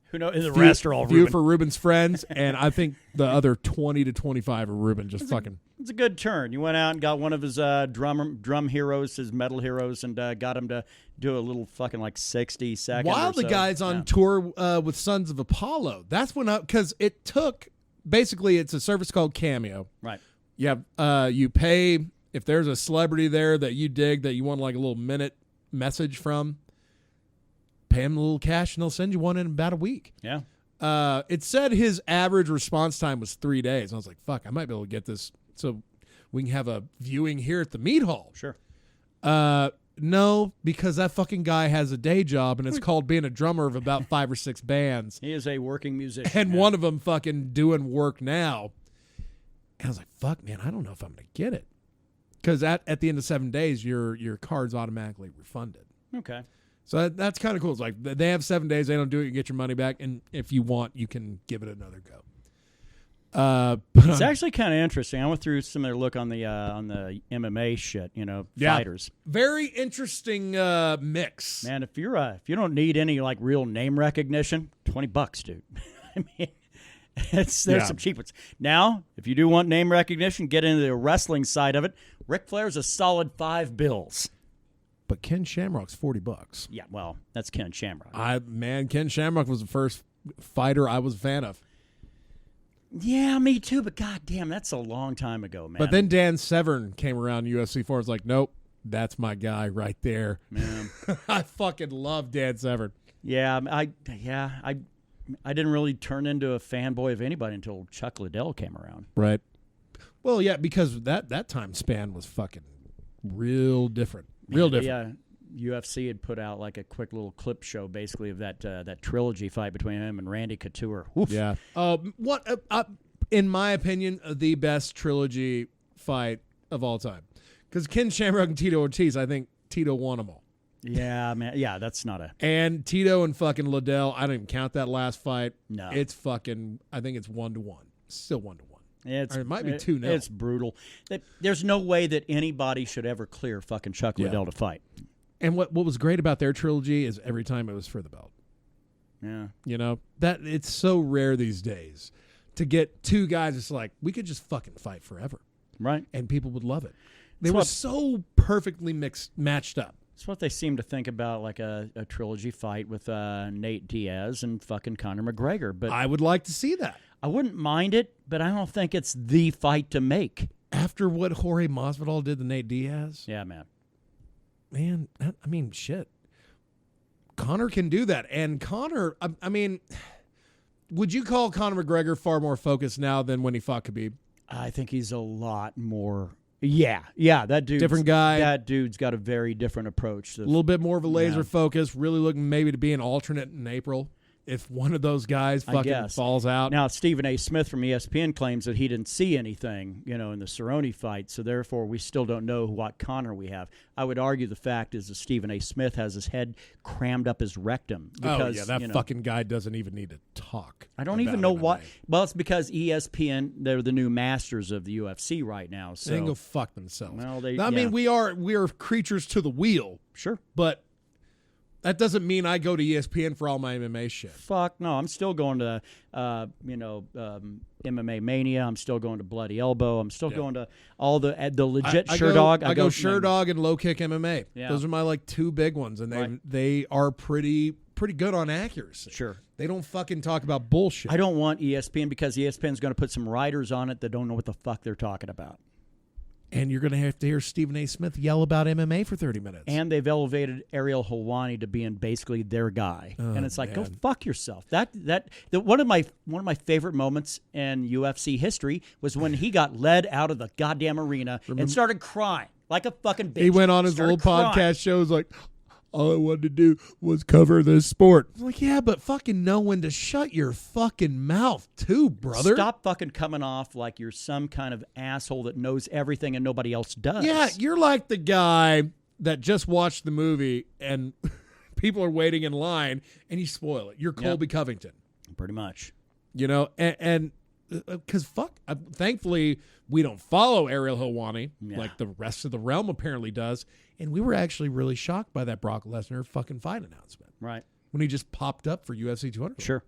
Who knows? The rest are all few Ruben. for Ruben's friends, and I think the other 20 to 25 are Ruben. It's a good turn. You went out and got one of his drum heroes, his metal heroes, and got him to do a little fucking like 60 seconds. While the guy's on tour with Sons of Apollo, that's when because it took basically it's a service called Cameo. Right. You pay if there's a celebrity there that you dig that you want like a little minute message from. Pay him a little cash and they'll send you one in about a week. Yeah. It said his average response time was 3 days. I was like, fuck, I might be able to get this so we can have a viewing here at the Mead Hall. Sure. No, because that fucking guy has a day job and it's called being a drummer of about 5 or 6 bands. He is a working musician. And one of them fucking doing work now. And I was like, fuck, man, I don't know if I'm going to get it. Because at the end of 7 days, your card's automatically refunded. Okay. So that's kind of cool. It's like they have 7 days. They don't do it. You get your money back. And if you want, you can give it another go. It's actually kind of interesting. I went through some of their look on the MMA shit, fighters. Very interesting mix. Man, if you don't need any like real name recognition, $20, dude. I mean, there's some cheap ones. Now, if you do want name recognition, get into the wrestling side of it. Ric Flair's a solid $5. But Ken Shamrock's $40. Yeah, well, that's Ken Shamrock. Ken Shamrock was the first fighter I was a fan of. Yeah, me too, but goddamn, that's a long time ago, man. But then Dan Severn came around UFC 4. It's like, nope, that's my guy right there. Man. I fucking love Dan Severn. Yeah, I didn't really turn into a fanboy of anybody until Chuck Liddell came around. Right. Well, yeah, because that time span was fucking real different. Real different. Yeah, UFC had put out like a quick little clip show, basically, of that trilogy fight between him and Randy Couture. Oof. Yeah. In my opinion, the best trilogy fight of all time. Because Ken Shamrock and Tito Ortiz, I think Tito won them all. Yeah, man. Yeah, that's not a... And Tito and fucking Liddell, I don't even count that last fight. No. It's fucking, I think it's 1-1. Still 1-1. It might be 2-0. It's brutal. There's no way that anybody should ever clear fucking Chuck Liddell to fight. And what was great about their trilogy is every time it was for the belt. Yeah. That it's so rare these days to get two guys. It's like, we could just fucking fight forever. Right. And people would love it. They were so perfectly matched up. It's what they seem to think about, like a trilogy fight with Nate Diaz and fucking Conor McGregor. But I would like to see that. I wouldn't mind it, but I don't think it's the fight to make. After what Jorge Masvidal did to Nate Diaz? Yeah, man. Man, I mean, shit. Conor can do that. And Conor, I mean, would you call Conor McGregor far more focused now than when he fought Khabib? I think he's a lot more... Yeah, that dude's... Different guy. That dude's got a very different approach. A little bit more of a laser focus, really looking maybe to be an alternate in April. If one of those guys fucking falls out. Now, Stephen A. Smith from ESPN claims that he didn't see anything, in the Cerrone fight, so therefore we still don't know what Conor we have. I would argue the fact is that Stephen A. Smith has his head crammed up his rectum. Because, that fucking guy doesn't even need to talk. I don't even know what. Well, it's because ESPN, they're the new masters of the UFC right now. So they can go fuck themselves. Well, I mean, we are creatures to the wheel. Sure. But that doesn't mean I go to ESPN for all my MMA shit. Fuck no, I'm still going to, MMA Mania. I'm still going to Bloody Elbow. I'm still going to all the legit Sherdog. I go Sherdog and Low Kick MMA. Yeah. Those are my like two big ones, and they are pretty good on accuracy. Sure. They don't fucking talk about bullshit. I don't want ESPN because ESPN's going to put some writers on it that don't know what the fuck they're talking about. And you're going to have to hear Stephen A. Smith yell about MMA for 30 minutes. And they've elevated Ariel Helwani to being basically their guy. And it's like, go fuck yourself. One of my favorite moments in UFC history was when he got led out of the goddamn arena and started crying like a fucking bitch. He went on his little podcast shows like, all I wanted to do was cover this sport. I'm like, yeah, but fucking know when to shut your fucking mouth too, brother. Stop fucking coming off like you're some kind of asshole that knows everything and nobody else does. Yeah, you're like the guy that just watched the movie and people are waiting in line and you spoil it. You're Colby Covington. Pretty much. And because thankfully we don't follow Ariel Helwani like the rest of the realm apparently does. And we were actually really shocked by that Brock Lesnar fucking fight announcement. Right. When he just popped up for UFC 200. Sure.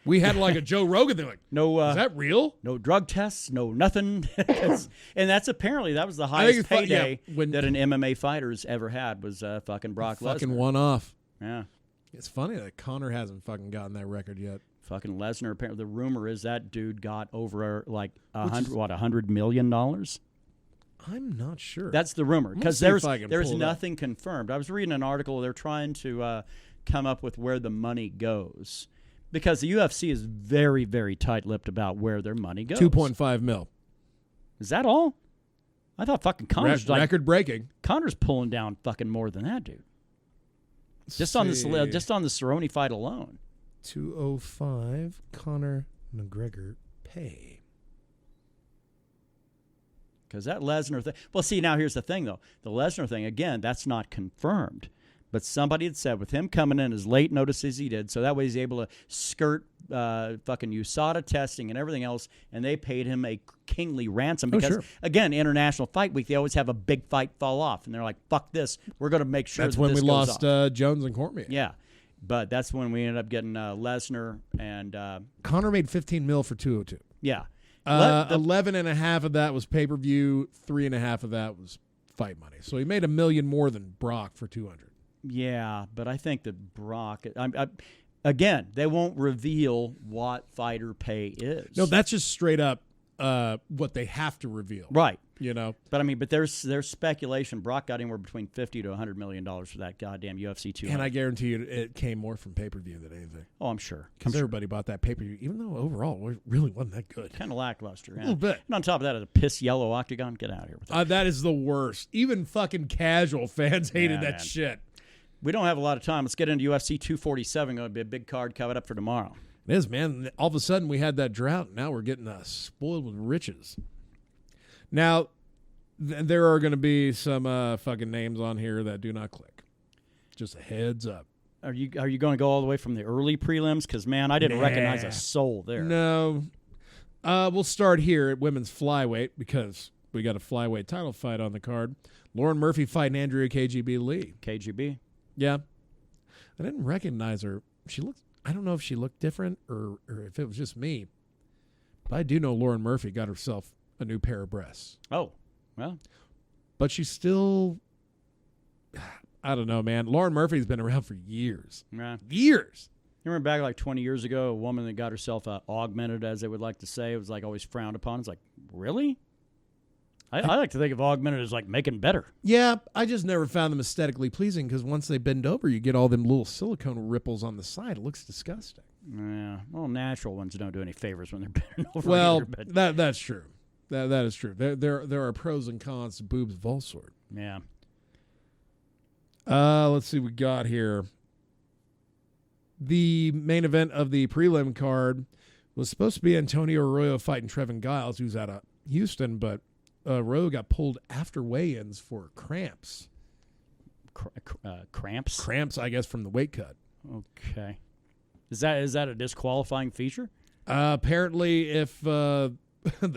We had like a Joe Rogan thing like, is that real? No drug tests, no nothing. And that was the highest payday that an MMA fighter's ever had was fucking Brock Lesnar. Fucking one off. Yeah. It's funny that Conor hasn't fucking gotten that record yet. Fucking Lesnar, apparently the rumor is that dude got over like $100 million? I'm not sure. That's the rumor because there's nothing confirmed. I was reading an article. They're trying to come up with where the money goes because the UFC is very, very tight-lipped about where their money goes. 2.5 mil. Is that all? I thought fucking Conor's record breaking. Conor's pulling down fucking more than that, dude. Just on the Cerrone fight alone. 205 Conor McGregor pay. Because that Lesnar thing. Well, see, now here's the thing, though. The Lesnar thing, again, that's not confirmed. But somebody had said with him coming in as late notice as he did, so that way he's able to skirt fucking USADA testing and everything else, and they paid him a kingly ransom because, again, International Fight Week, they always have a big fight fall off, and they're like, fuck this. We're going to make sure That's that when this we goes lost off. Jones and Cormier. Yeah. But that's when we ended up getting Lesnar and Conor made $15 million for 202. yeah. 11.5 of that was pay-per-view. 3.5 of that was fight money. So he made $1 million more than Brock for 200. Yeah, but I think that Brock. Again, they won't reveal what fighter pay is. No, that's just straight up what they have to reveal. Right. You know, But there's speculation. Brock got anywhere between $50 to $100 million for that goddamn UFC 200. and I guarantee you it came more from pay-per-view than anything. Oh, I'm sure. Because everybody bought that pay-per-view, even though overall it really wasn't that good. Kind of lackluster. Yeah. A little bit. And on top of that, a piss yellow octagon. Get out of here with that. That is the worst. Even fucking casual fans hated that man. shit. We don't have a lot of time. Let's get into UFC 247. Going to be a big card covered up for tomorrow. It is, man. All of a sudden we had that drought. Now we're getting spoiled with riches. Now, there are going to be some fucking names on here that do not click. Just a heads up. Are you going to go all the way from the early prelims? Because, man, I didn't recognize a soul there. No. We'll start here at women's flyweight because we got a flyweight title fight on the card. Lauren Murphy fighting Andrea KGB Lee. KGB? Yeah. I didn't recognize her. I don't know if she looked different or if it was just me. But I do know Lauren Murphy got herself a new pair of breasts. Oh, well. But she's still, I don't know, man. Lauren Murphy's been around for years. Yeah. Years. You remember back like 20 years ago, a woman that got herself augmented, as they would like to say, it was like always frowned upon. It's like, really? I like to think of augmented as like making better. Yeah, I just never found them aesthetically pleasing because once they bend over, you get all them little silicone ripples on the side. It looks disgusting. Yeah, well, natural ones don't do any favors when they're bending over. Well, either, but that's true. That is true. There are pros and cons to boobs of all sort. yeah. Let's see what we got here. The main event of the prelim card was supposed to be Antonio Arroyo fighting Trevin Giles, who's out of Houston, but Arroyo got pulled after weigh-ins for cramps. Cramps? Cramps, I guess, from the weight cut. Okay. Is that a disqualifying feature? Apparently, if the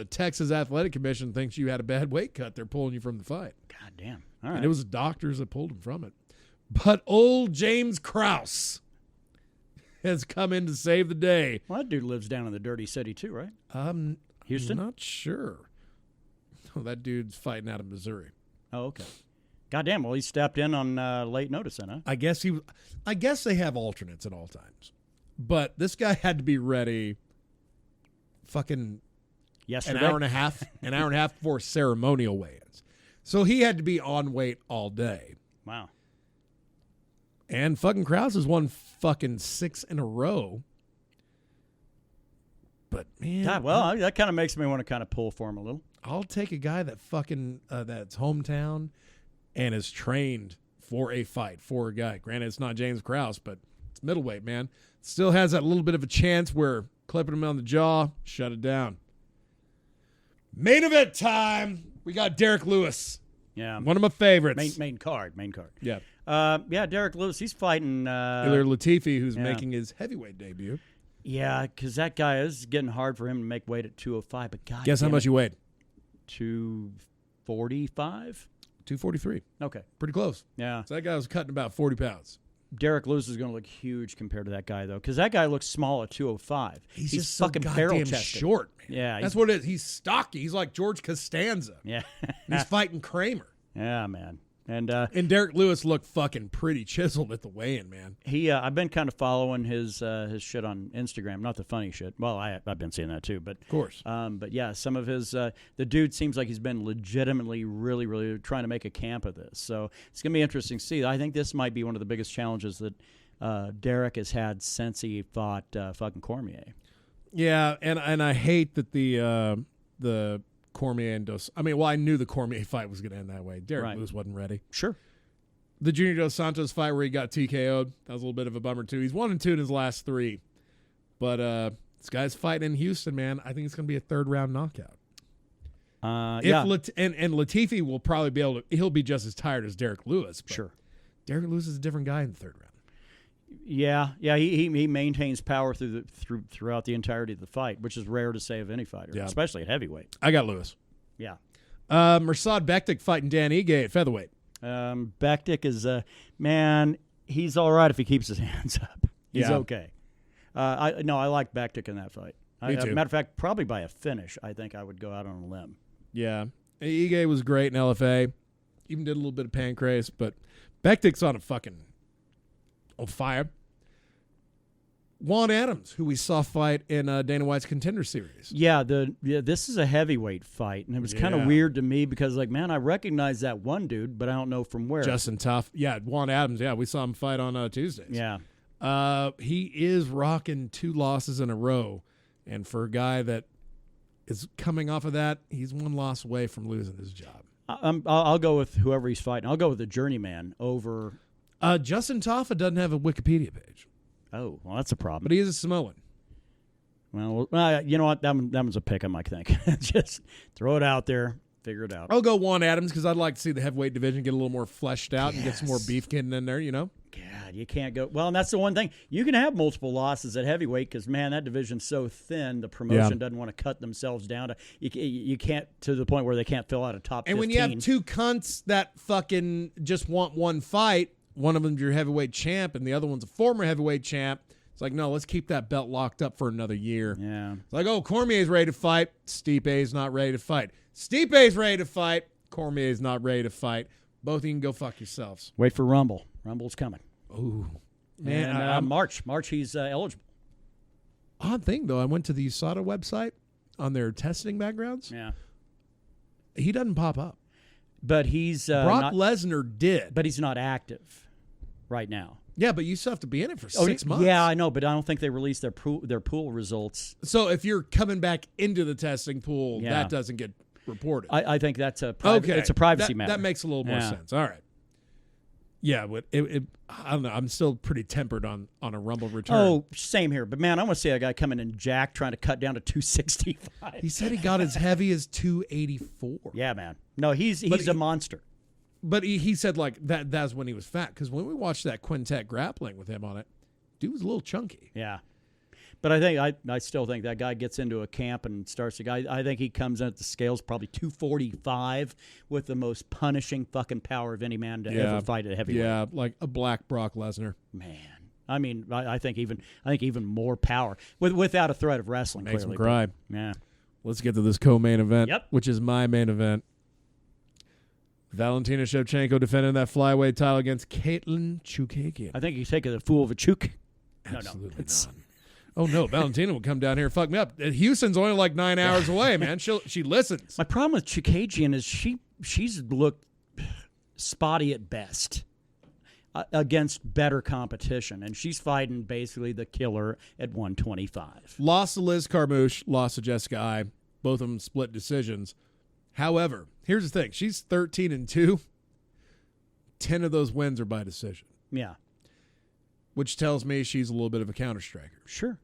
Texas Athletic Commission thinks you had a bad weight cut, they're pulling you from the fight. God damn. All right. And it was doctors that pulled him from it. But old James Krause has come in to save the day. Well, that dude lives down in the dirty city too, right? Houston? Not sure. Oh, that dude's fighting out of Missouri. Oh, okay. God damn. Well, he stepped in on late notice then, huh? I guess they have alternates at all times. But this guy had to be ready fucking Yesterday? an hour and a half before ceremonial weigh-ins. So he had to be on weight all day. Wow. And fucking Krause has won fucking 6 in a row. But, man. God, well, that kind of makes me want to kind of pull for him a little. I'll take a guy that fucking, that's hometown and is trained for a fight, for a guy. Granted, it's not James Krause, but it's middleweight, man. Still has that little bit of a chance where clipping him on the jaw, shut it down. Main event time. We got Derek Lewis. Yeah. One of my favorites. Main card. Yeah. Yeah, Derek Lewis, he's fighting. Ilya Latifi, who's making his heavyweight debut. Yeah, because that guy is getting hard for him to make weight at 205. But God, Guess how much you weighed? 245. 243. Okay. Pretty close. Yeah. So that guy was cutting about 40 pounds. Derek Lewis is going to look huge compared to that guy, though, because that guy looks small at 205. He's just fucking so barrel goddamn chested. short, man. Yeah, That's what it is. He's stocky. He's like George Costanza. Yeah. He's fighting Kramer. Yeah, man. And Derek Lewis looked fucking pretty chiseled at the weigh-in, man. he, I've been kind of following his shit on Instagram, not the funny shit. Well, I've been seeing that too, but Of course. but yeah, some of his the dude seems like he's been legitimately, really, really trying to make a camp of this. So it's gonna be interesting to see. I think this might be one of the biggest challenges that Derek has had since he fought fucking Cormier. Yeah, and I hate that the Cormier and I knew the Cormier fight was going to end that way. Derek Lewis wasn't ready. Sure. The Junior Dos Santos fight where he got TKO'd, that was a little bit of a bummer too. He's 1-2 in his last 3. But this guy's fighting in Houston, man. I think it's going to be a 3rd round knockout. Yeah. And Latifi will probably be able to. He'll be just as tired as Derek Lewis. But Sure. Derek Lewis is a different guy in the third round. Yeah. He maintains power throughout the entirety of the fight, which is rare to say of any fighter, especially at heavyweight. I got Lewis. Yeah. Mirsad Bektic fighting Dan Ige at featherweight. Bektic is man. He's all right if he keeps his hands up. He's okay. I like Bektic in that fight. Me too. Matter of fact, probably by a finish. I think I would go out on a limb. Yeah. Ige was great in LFA. Even did a little bit of pancrase, but Bektic's on fire. Juan Adams, who we saw fight in Dana White's Contender Series. Yeah, this is a heavyweight fight, and it was kind of weird to me because, like, man, I recognize that one dude, but I don't know from where. Justin Tough. Yeah, Juan Adams. Yeah, we saw him fight on Tuesdays. Yeah. He is rocking 2 losses in a row, and for a guy that is coming off of that, he's 1 loss away from losing his job. I'll go with whoever he's fighting. I'll go with the journeyman over. Justin Toffa doesn't have a Wikipedia page. Oh, well, that's a problem. But he is a Samoan. Well, you know what? That one's a pick 'em, I think. Just throw it out there, figure it out. I'll go Juan Adams because I'd like to see the heavyweight division get a little more fleshed out and get some more beef getting in there, God, you can't go. Well, and that's the one thing. You can have multiple losses at heavyweight because, man, that division's so thin. The promotion doesn't want to cut themselves down. You can't to the point where they can't fill out a top 15. And when you have 2 cunts that fucking just want one fight, one of them's your heavyweight champ and the other one's a former heavyweight champ, it's like, no, let's keep that belt locked up for another year. Yeah. It's like, oh, Cormier's ready to fight. Stipe's not ready to fight. Stipe's ready to fight. Cormier's not ready to fight. Both of you can go fuck yourselves. Wait for Rumble. Rumble's coming. Ooh. Man, and March he's eligible. Odd thing, though, I went to the USADA website on their testing backgrounds. Yeah. He doesn't pop up. But he's Brock Lesnar did. But he's not active right now. Yeah, but you still have to be in it for 6 months. Yeah, I know, but I don't think they released their pool results. So if you're coming back into the testing pool, that doesn't get reported. I think that's it's a privacy matter. That makes a little more sense. All right. Yeah, but I don't know. I'm still pretty tempered on a Rumble return. Oh, same here. But, man, I want to see a guy coming in jacked trying to cut down to 265. He said he got as heavy as 284. Yeah, man. No, he's a monster. But he said, like, that's when he was fat. Because when we watched that Quintet grappling with him on it, dude was a little chunky. Yeah. But I still think that guy gets into a camp and starts to guy. I think he comes in at the scales probably 245 with the most punishing fucking power of any man to ever fight at heavyweight. Yeah, like a black Brock Lesnar. Man, I mean, I think even more power without a threat of wrestling. Makes clearly, him cry. Yeah. Let's get to this co-main event, Yep. which is my main event. Valentina Shevchenko defending that flyweight title against Caitlin Chukagian. I think you take a fool of a chook. Absolutely no. not. Oh, no, Valentina will come down here and fuck me up. Houston's only like 9 hours away, man. She listens. My problem with Chukagian is she's looked spotty at best against better competition, and she's fighting basically the killer at 125. Lost to Liz Carmouche, lost to Jessica Ai. Both of them split decisions. However, here's the thing. She's 13-2. 10 of those wins are by decision. Yeah. Which tells me she's a little bit of a counter-striker. Sure.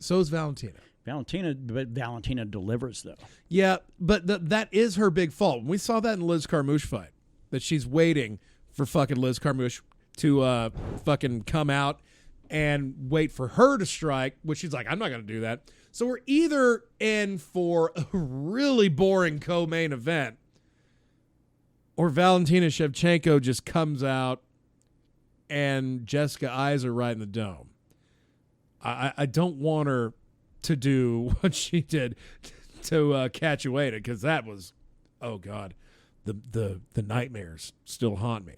So is Valentina. Valentina delivers, though. Yeah, but that is her big fault. We saw that in Liz Carmouche fight, that she's waiting for fucking Liz Carmouche to fucking come out and wait for her to strike, which she's like, I'm not going to do that. So we're either in for a really boring co-main event, or Valentina Shevchenko just comes out and Jessica Eyes are right in the dome. I don't want her to do what she did to Cachoeira, because that was, oh God, the nightmares still haunt me.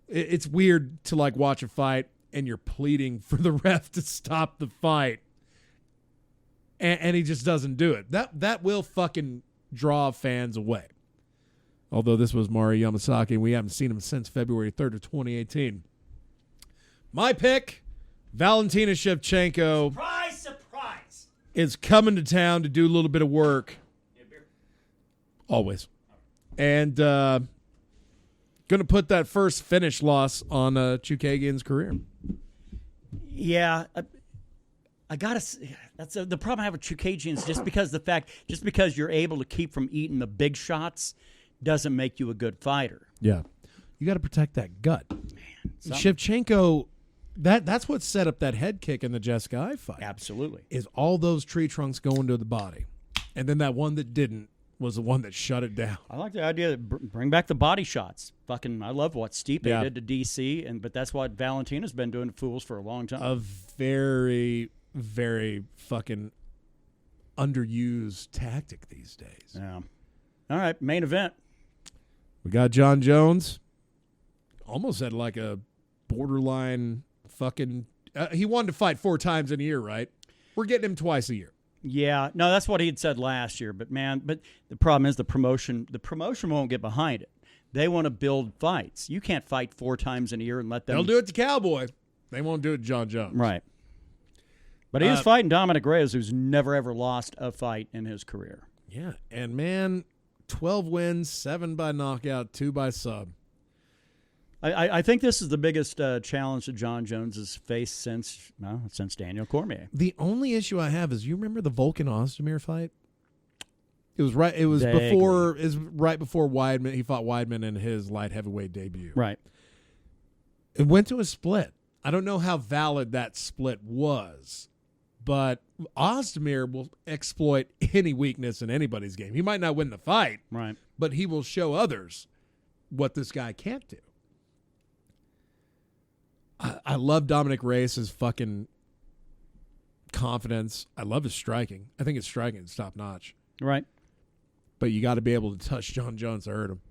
It's weird to like watch a fight and you're pleading for the ref to stop the fight, and he just doesn't do it. That will fucking draw fans away. Although this was Mari Yamasaki, and we haven't seen him since February 3rd of 2018. My pick, Valentina Shevchenko. Surprise! Is coming to town to do a little bit of work. Always. And going to put that first finish loss on Chukagian's career. Yeah. That's the problem I have with Chukagians. Just because you're able to keep from eating the big shots doesn't make you a good fighter. Yeah. You got to protect that gut. Man, Shevchenko, that's what set up that head kick in the Jeskai fight. Absolutely. Is all those tree trunks going to the body. And then that one that didn't was the one that shut it down. I like the idea that bring back the body shots. Fucking, I love what Stipe did to DC, but that's what Valentina's been doing to fools for a long time. A very, very fucking underused tactic these days. Yeah. All right, main event. We got John Jones. Almost had like a borderline fucking... he wanted to fight 4 times in a year, right? We're getting him twice a year. Yeah, no, that's what he had said last year. But the problem is the promotion won't get behind it. They want to build fights. You can't fight 4 times in a year and let them. They'll do it to Cowboy. They won't do it to John Jones. Right. But he is fighting Dominic Reyes, who's never ever lost a fight in his career. Yeah, and man, 12 wins, 7 by knockout, 2 by sub. I think this is the biggest challenge that John Jones has faced since Daniel Cormier. The only issue I have is, you remember the Volkan Ozdemir fight? It was right. It was Vaguely. right before Weidman. He fought Weidman in his light heavyweight debut. Right. It went to a split. I don't know how valid that split was, but Ozdemir will exploit any weakness in anybody's game. He might not win the fight, right, but he will show others what this guy can't do. I love Dominic Reyes' fucking confidence. I love his striking. I think his striking is top notch. Right. But you got to be able to touch John Jones to hurt him.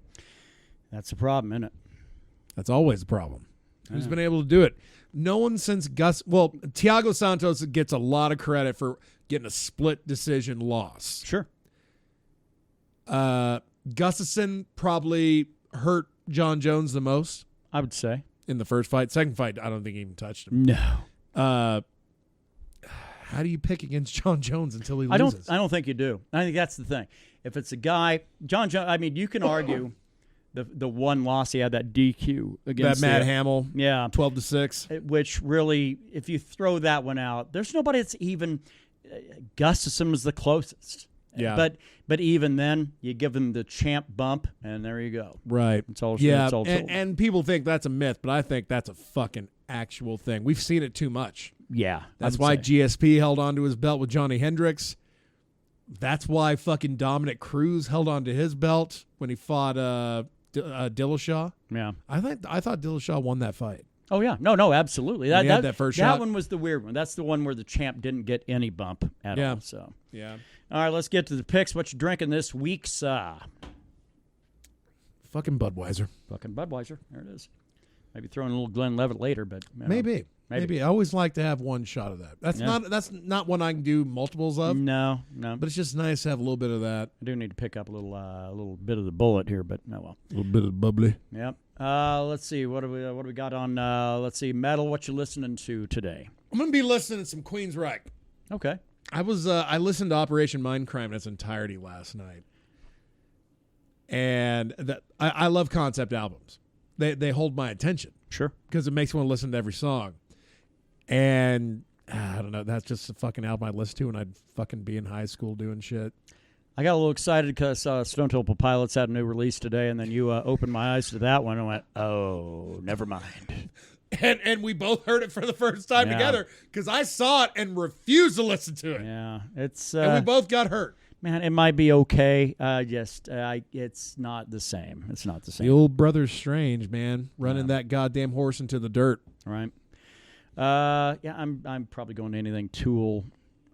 That's the problem, isn't it? That's always the problem. Who's been able to do it? No one since Thiago Santos gets a lot of credit for getting a split decision loss. Sure. Gustafsson probably hurt John Jones the most. I would say. In the first fight. Second fight, I don't think he even touched him. No. How do you pick against John Jones until he loses? I don't think you do. I think that's the thing. If it's a guy, John Jones, I mean, you can argue the one loss he had, that DQ against that Matt Hamill, 12-6, which really, if you throw that one out, there's nobody that's even. Gustafsson was the closest. Yeah. But even then, you give him the champ bump, and there you go. Right. It's all. Yeah. It's all and people think that's a myth, but I think that's a fucking actual thing. We've seen it too much. Yeah. That's why GSP held on to his belt with Johnny Hendricks. That's why fucking Dominic Cruz held on to his belt when he fought Dillashaw. Yeah. I thought Dillashaw won that fight. Oh yeah, no, absolutely. That first shot. That one was the weird one. That's the one where the champ didn't get any bump at all. So yeah. All right, let's get to the picks. What you drinking this week, Fucking Budweiser. Fucking Budweiser. There it is. Maybe throwing a little Glenlivet later, but maybe. I always like to have one shot of that. That's not one I can do multiples of. No. But it's just nice to have a little bit of that. I do need to pick up a little bit of the bullet here, but no well. A little bit of bubbly. Yep. Let's see. What do we got on? Let's see. Metal. What you listening to today? I'm gonna be listening to some Queensryche. Okay. I listened to Operation Mindcrime in its entirety last night, and I love concept albums. They hold my attention. Sure. Because it makes me want to listen to every song. And I don't know, that's just a fucking album I'd listen to when I'd fucking be in high school doing shit. I got a little excited because Stone Temple Pilots had a new release today, and then you opened my eyes to that one and went, oh, never mind. And we both heard it for the first time together because I saw it and refused to listen to it. Yeah. And we both got hurt. Man, it might be okay. It's not the same. It's not the same. The old Brother Strange, man, running that goddamn horse into the dirt. Right. I'm probably going to anything Tool,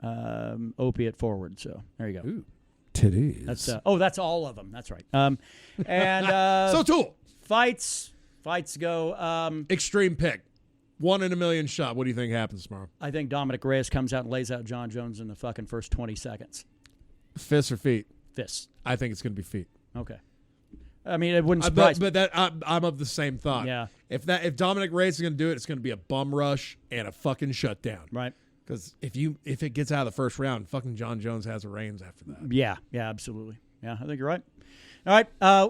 opiate forward. So there you go. Ooh, titties. That's all of them. That's right. And so Tool fights go. Extreme pick. 1 in a million shot. What do you think happens tomorrow? I think Dominic Reyes comes out and lays out John Jones in the fucking first 20 seconds. Fists or feet? Fists. I think it's going to be feet. Okay. I mean, it wouldn't surprise me. But I'm of the same thought. Yeah. If Dominic Reyes is going to do it, it's going to be a bum rush and a fucking shutdown. Right. Because if it gets out of the first round, fucking John Jones has the reins after that. Yeah, absolutely. Yeah, I think you're right. All right,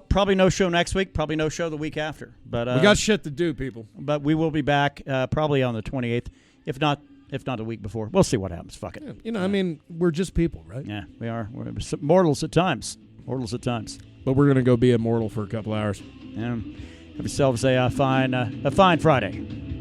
probably no show next week. Probably no show the week after. But we got shit to do, people. But we will be back probably on the 28th, if not if not the week before. We'll see what happens. Fuck it. Yeah, you know, I mean, we're just people, right? Yeah, we are. We're mortals at times. Mortals at times. But we're going to go be immortal for a couple hours. Have yourselves a fine Friday.